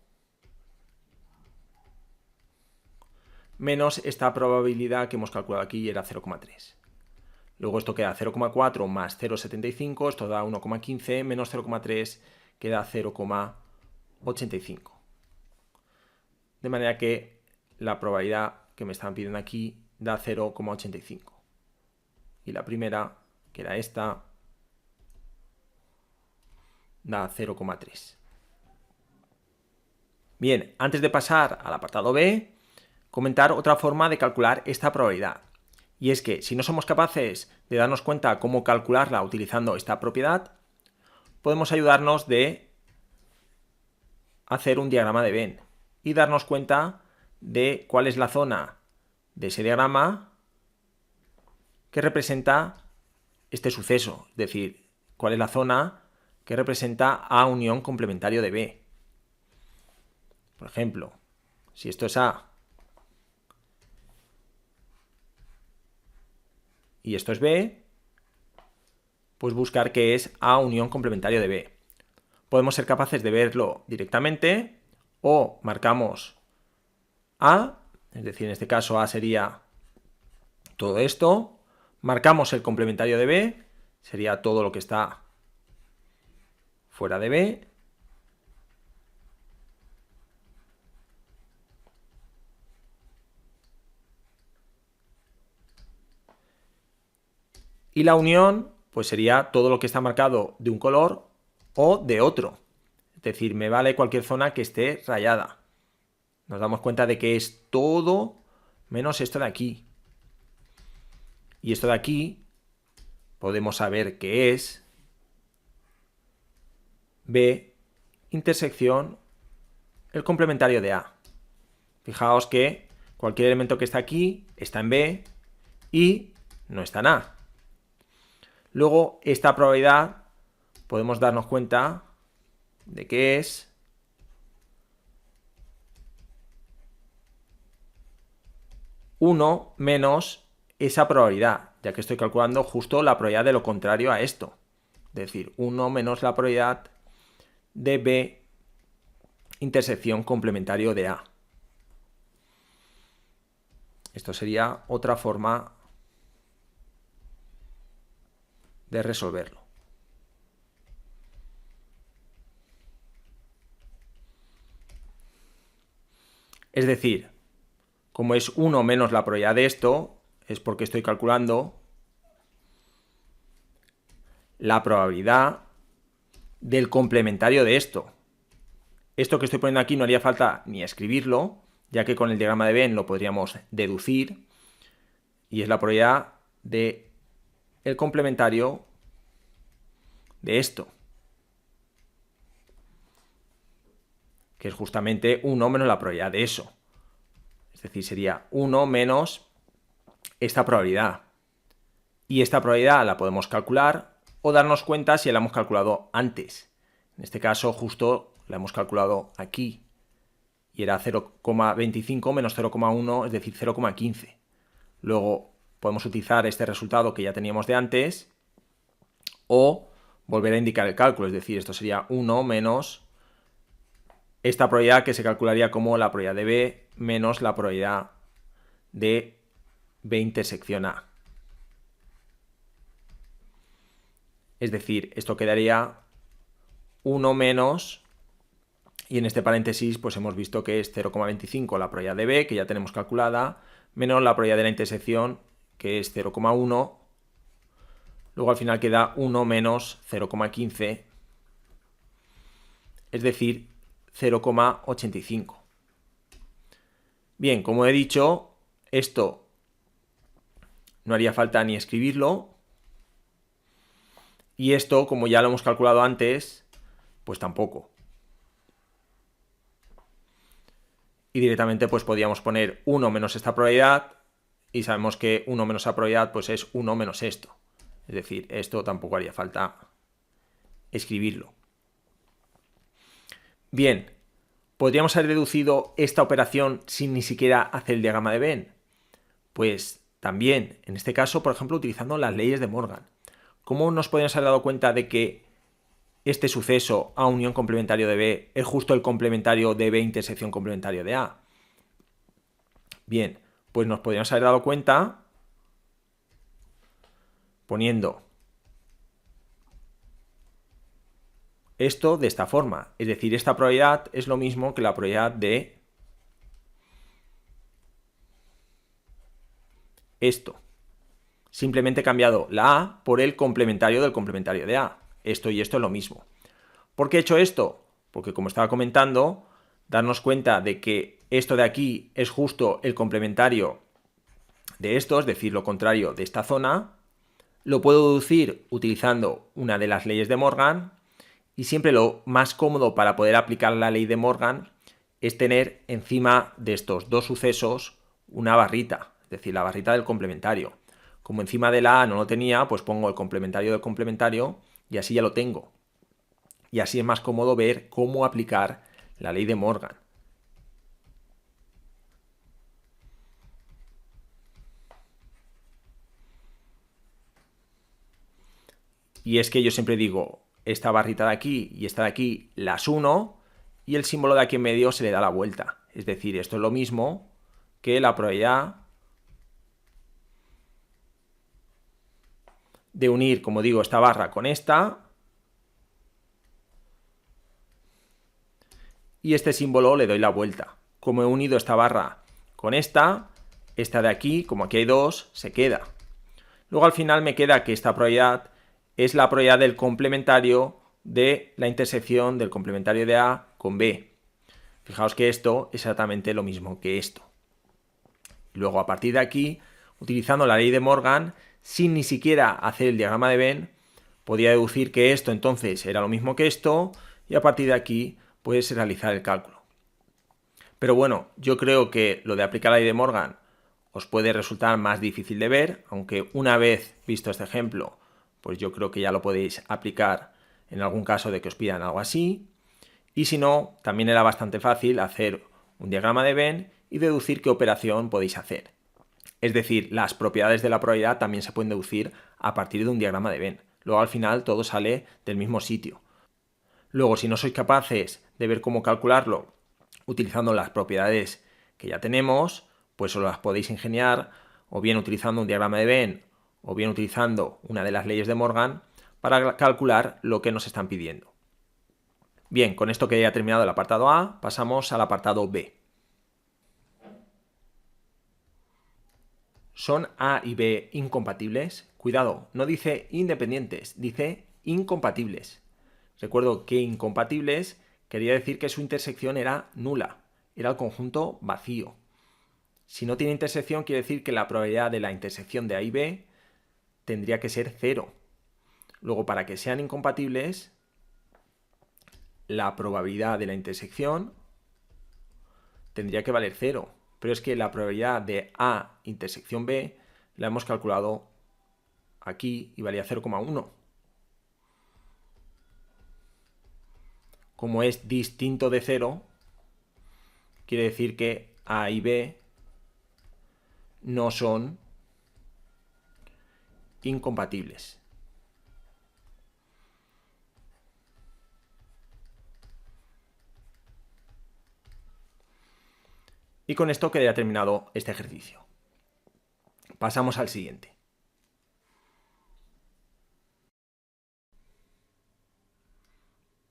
menos esta probabilidad que hemos calculado aquí, era 0,3. Luego esto queda 0,4 más 0,75, esto da 1,15, menos 0,3 queda 0,85. De manera que la probabilidad que me están pidiendo aquí da 0,85. Y la primera, que era esta, da 0,3. Bien, antes de pasar al apartado B, comentar otra forma de calcular esta probabilidad. Y es que si no somos capaces de darnos cuenta cómo calcularla utilizando esta propiedad, podemos ayudarnos de hacer un diagrama de Venn y darnos cuenta de cuál es la zona de ese diagrama que representa este suceso, es decir, cuál es la zona que representa A unión complementario de B. Por ejemplo, si esto es A y esto es B, pues buscar qué es A unión complementario de B. Podemos ser capaces de verlo directamente o marcamos A, es decir, en este caso A sería todo esto, marcamos el complementario de B, sería todo lo que está fuera de B, y la unión pues sería todo lo que está marcado de un color o de otro. Es decir, me vale cualquier zona que esté rayada. Nos damos cuenta de que es todo menos esto de aquí. Y esto de aquí podemos saber que es B intersección el complementario de A. Fijaos que cualquier elemento que está aquí está en B y no está en A. Luego, esta probabilidad podemos darnos cuenta de que es uno menos esa probabilidad, ya que estoy calculando justo la probabilidad de lo contrario a esto. Es decir, 1 menos la probabilidad de B intersección complementario de A. Esto sería otra forma de resolverlo. Es decir, como es 1 menos la probabilidad de esto, es porque estoy calculando la probabilidad del complementario de esto. Esto que estoy poniendo aquí no haría falta ni escribirlo, ya que con el diagrama de Venn lo podríamos deducir, y es la probabilidad del complementario de esto, que es justamente 1 menos la probabilidad de eso. Es decir, sería 1 menos esta probabilidad. Y esta probabilidad la podemos calcular o darnos cuenta si la hemos calculado antes. En este caso, justo la hemos calculado aquí. Y era 0,25 menos 0,1, es decir, 0,15. Luego podemos utilizar este resultado que ya teníamos de antes o volver a indicar el cálculo, es decir, esto sería 1 menos esta probabilidad que se calcularía como la probabilidad de B menos la probabilidad de B intersección A. Es decir, esto quedaría 1 menos, y en este paréntesis pues hemos visto que es 0,25 la probabilidad de B, que ya tenemos calculada, menos la probabilidad de la intersección, que es 0,1. Luego al final queda 1 menos 0,15, es decir, 0,85. Bien, como he dicho, esto no haría falta ni escribirlo. Y esto, como ya lo hemos calculado antes, pues tampoco. Y directamente pues podríamos poner 1 menos esta probabilidad, y sabemos que 1 menos esa probabilidad pues es 1 menos esto. Es decir, esto tampoco haría falta escribirlo. Bien, ¿podríamos haber deducido esta operación sin ni siquiera hacer el diagrama de Venn? Pues también, en este caso, por ejemplo, utilizando las leyes de Morgan. ¿Cómo nos podríamos haber dado cuenta de que este suceso A unión complementario de B es justo el complementario de B intersección complementario de A? Bien, pues nos podríamos haber dado cuenta poniendo esto de esta forma. Es decir, esta probabilidad es lo mismo que la probabilidad de esto. Simplemente he cambiado la A por el complementario del complementario de A. Esto y esto es lo mismo. ¿Por qué he hecho esto? Porque, como estaba comentando, darnos cuenta de que esto de aquí es justo el complementario de esto, es decir, lo contrario de esta zona, lo puedo deducir utilizando una de las leyes de Morgan, y siempre lo más cómodo para poder aplicar la ley de Morgan es tener encima de estos dos sucesos una barrita, es decir, la barrita del complementario. Como encima de la A no lo tenía, pues pongo el complementario del complementario y así ya lo tengo. Y así es más cómodo ver cómo aplicar la ley de Morgan. Y es que yo siempre digo, esta barrita de aquí y esta de aquí las uno y el símbolo de aquí en medio se le da la vuelta. Es decir, esto es lo mismo que la probabilidad de unir, como digo, esta barra con esta, y este símbolo le doy la vuelta. Como he unido esta barra con esta de aquí, como aquí hay dos, se queda. Luego al final me queda que esta probabilidad es la probabilidad del complementario de la intersección del complementario de A con B. Fijaos que esto es exactamente lo mismo que esto. Luego a partir de aquí, utilizando la ley de Morgan, sin ni siquiera hacer el diagrama de Venn, podía deducir que esto entonces era lo mismo que esto, y a partir de aquí puedes realizar el cálculo. Pero bueno, yo creo que lo de aplicar la ley de Morgan os puede resultar más difícil de ver, aunque una vez visto este ejemplo, pues yo creo que ya lo podéis aplicar en algún caso de que os pidan algo así. Y si no, también era bastante fácil hacer un diagrama de Venn y deducir qué operación podéis hacer. Es decir, las propiedades de la probabilidad también se pueden deducir a partir de un diagrama de Venn. Luego al final todo sale del mismo sitio. Luego, si no sois capaces de ver cómo calcularlo utilizando las propiedades que ya tenemos, pues os las podéis ingeniar o bien utilizando un diagrama de Venn o bien utilizando una de las leyes de Morgan para calcular lo que nos están pidiendo. Bien, con esto que ya he terminado el apartado A, pasamos al apartado B. ¿Son A y B incompatibles? Cuidado, no dice independientes, dice incompatibles. Recuerdo que incompatibles quería decir que su intersección era nula, era el conjunto vacío. Si no tiene intersección, quiere decir que la probabilidad de la intersección de A y B tendría que ser 0. Luego, para que sean incompatibles, la probabilidad de la intersección tendría que valer 0. Pero es que la probabilidad de A intersección B la hemos calculado aquí y valía 0,1. Como es distinto de 0, quiere decir que A y B no son incompatibles. Y con esto quedaría terminado este ejercicio. Pasamos al siguiente.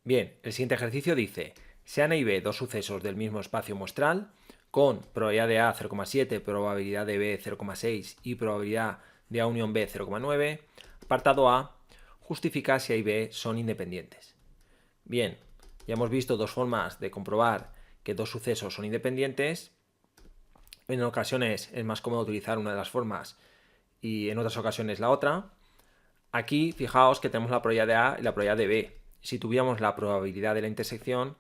Bien, el siguiente ejercicio dice: sean A y B dos sucesos del mismo espacio muestral, con probabilidad de A 0,7, probabilidad de B 0,6 y probabilidad de A unión B 0,9. Apartado A, justifica si A y B son independientes. Bien, ya hemos visto dos formas de comprobar que dos sucesos son independientes. En ocasiones es más cómodo utilizar una de las formas y en otras ocasiones la otra. Aquí fijaos que tenemos la probabilidad de A y la probabilidad de B. Si tuviéramos la probabilidad de la intersección,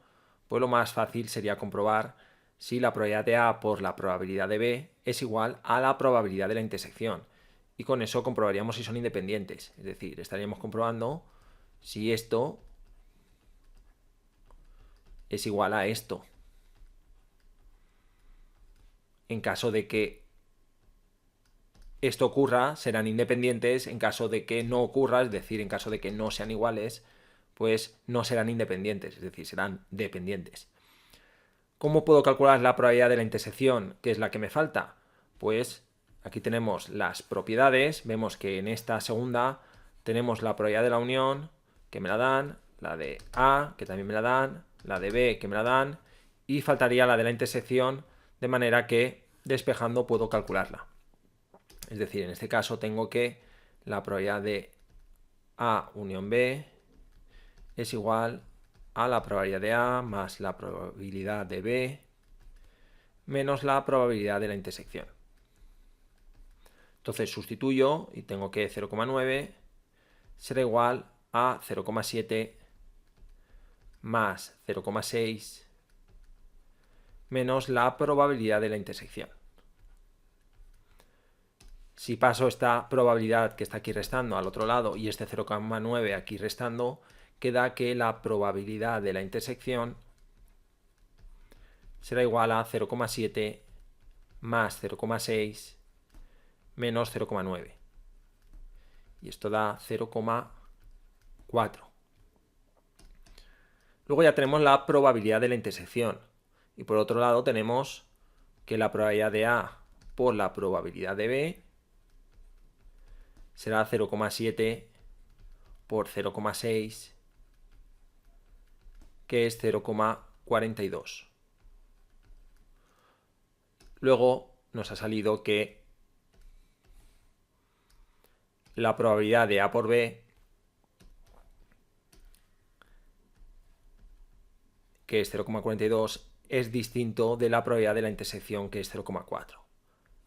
pues lo más fácil sería comprobar si la probabilidad de A por la probabilidad de B es igual a la probabilidad de la intersección. Y con eso comprobaríamos si son independientes. Es decir, estaríamos comprobando si esto es igual a esto. En caso de que esto ocurra, serán independientes. En caso de que no ocurra, es decir, en caso de que no sean iguales, pues no serán independientes, es decir, serán dependientes. ¿Cómo puedo calcular la probabilidad de la intersección, que es la que me falta? Pues aquí tenemos las propiedades. Vemos que en esta segunda tenemos la probabilidad de la unión, que me la dan, la de A, que también me la dan, la de B, que me la dan, y faltaría la de la intersección, de manera que despejando puedo calcularla. Es decir, en este caso tengo que la probabilidad de A unión B es igual a la probabilidad de A más la probabilidad de B menos la probabilidad de la intersección. Entonces sustituyo y tengo que 0,9 será igual a 0,7 más 0,6 menos la probabilidad de la intersección. Si paso esta probabilidad que está aquí restando al otro lado y este 0,9 aquí restando, queda que la probabilidad de la intersección será igual a 0,7 más 0,6 menos 0,9. Y esto da 0,4. Luego ya tenemos la probabilidad de la intersección. Y por otro lado tenemos que la probabilidad de A por la probabilidad de B será 0,7 por 0,6, que es 0,42. Luego nos ha salido que la probabilidad de A por B, que es 0,42, es distinto de la probabilidad de la intersección, que es 0,4.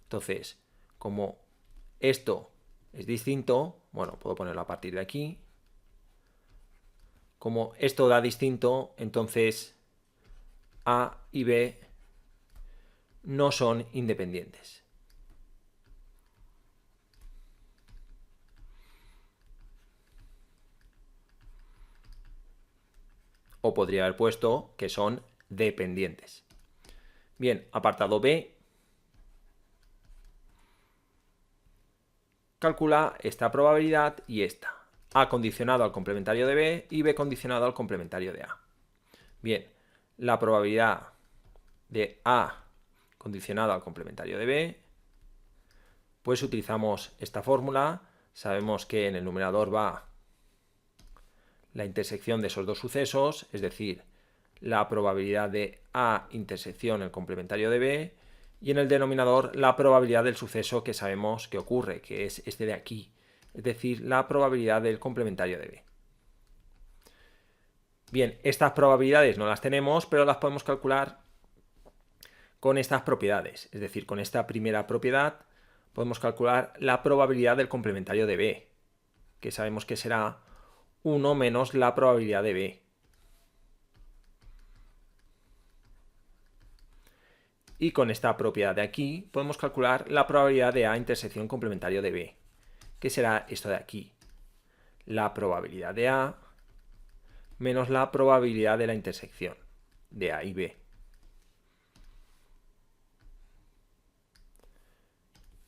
Entonces, como esto es distinto, bueno, puedo ponerlo a partir de aquí. Como esto da distinto, entonces A y B no son independientes. O podría haber puesto que son dependientes. Bien, apartado B. Calcula esta probabilidad y esta. A condicionado al complementario de B y B condicionado al complementario de A. Bien, la probabilidad de A condicionado al complementario de B, pues utilizamos esta fórmula. Sabemos que en el numerador va la intersección de esos dos sucesos, es decir, la probabilidad de A intersección el complementario de B, y en el denominador la probabilidad del suceso que sabemos que ocurre, que es este de aquí, es decir, la probabilidad del complementario de B. Bien, estas probabilidades no las tenemos, pero las podemos calcular con estas propiedades. Es decir, con esta primera propiedad podemos calcular la probabilidad del complementario de B, que sabemos que será 1 menos la probabilidad de B. Y con esta propiedad de aquí podemos calcular la probabilidad de A intersección complementario de B, que será esto de aquí. La probabilidad de A menos la probabilidad de la intersección de A y B.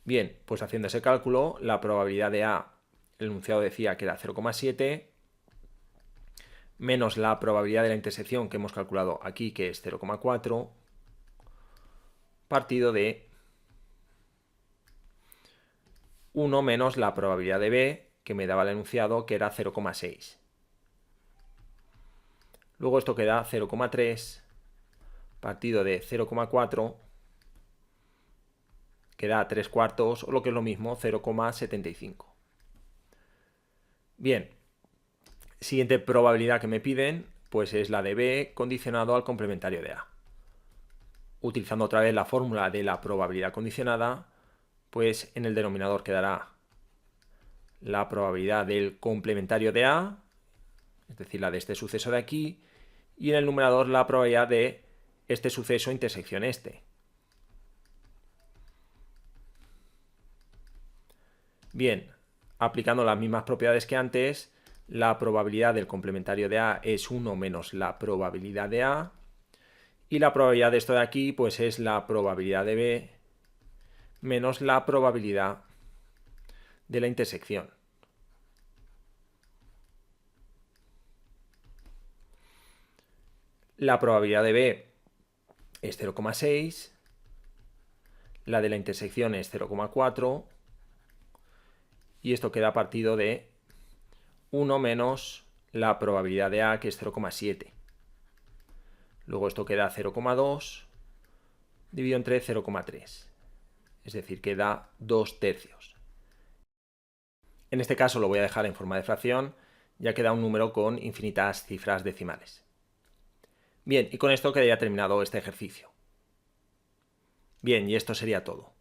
Bien, pues haciendo ese cálculo, la probabilidad de A, el enunciado decía que era 0,7, menos la probabilidad de la intersección que hemos calculado aquí, que es 0,4, partido de 1 menos la probabilidad de B, que me daba el enunciado, que era 0,6. Luego esto queda 0,3, partido de 0,4, que da 3 cuartos, o lo que es lo mismo, 0,75. Bien, siguiente probabilidad que me piden, pues es la de B condicionado al complementario de A. Utilizando otra vez la fórmula de la probabilidad condicionada, pues en el denominador quedará la probabilidad del complementario de A, es decir, la de este suceso de aquí, y en el numerador la probabilidad de este suceso intersección este. Bien, aplicando las mismas propiedades que antes, la probabilidad del complementario de A es 1 menos la probabilidad de A, y la probabilidad de esto de aquí pues es la probabilidad de B menos la probabilidad de la intersección. La probabilidad de B es 0,6, la de la intersección es 0,4 y esto queda partido de 1 menos la probabilidad de A, que es 0,7. Luego esto queda 0,2 dividido entre 0,3. Es decir, que da 2 tercios. En este caso lo voy a dejar en forma de fracción, ya que da un número con infinitas cifras decimales. Bien, y con esto quedaría terminado este ejercicio. Bien, y esto sería todo.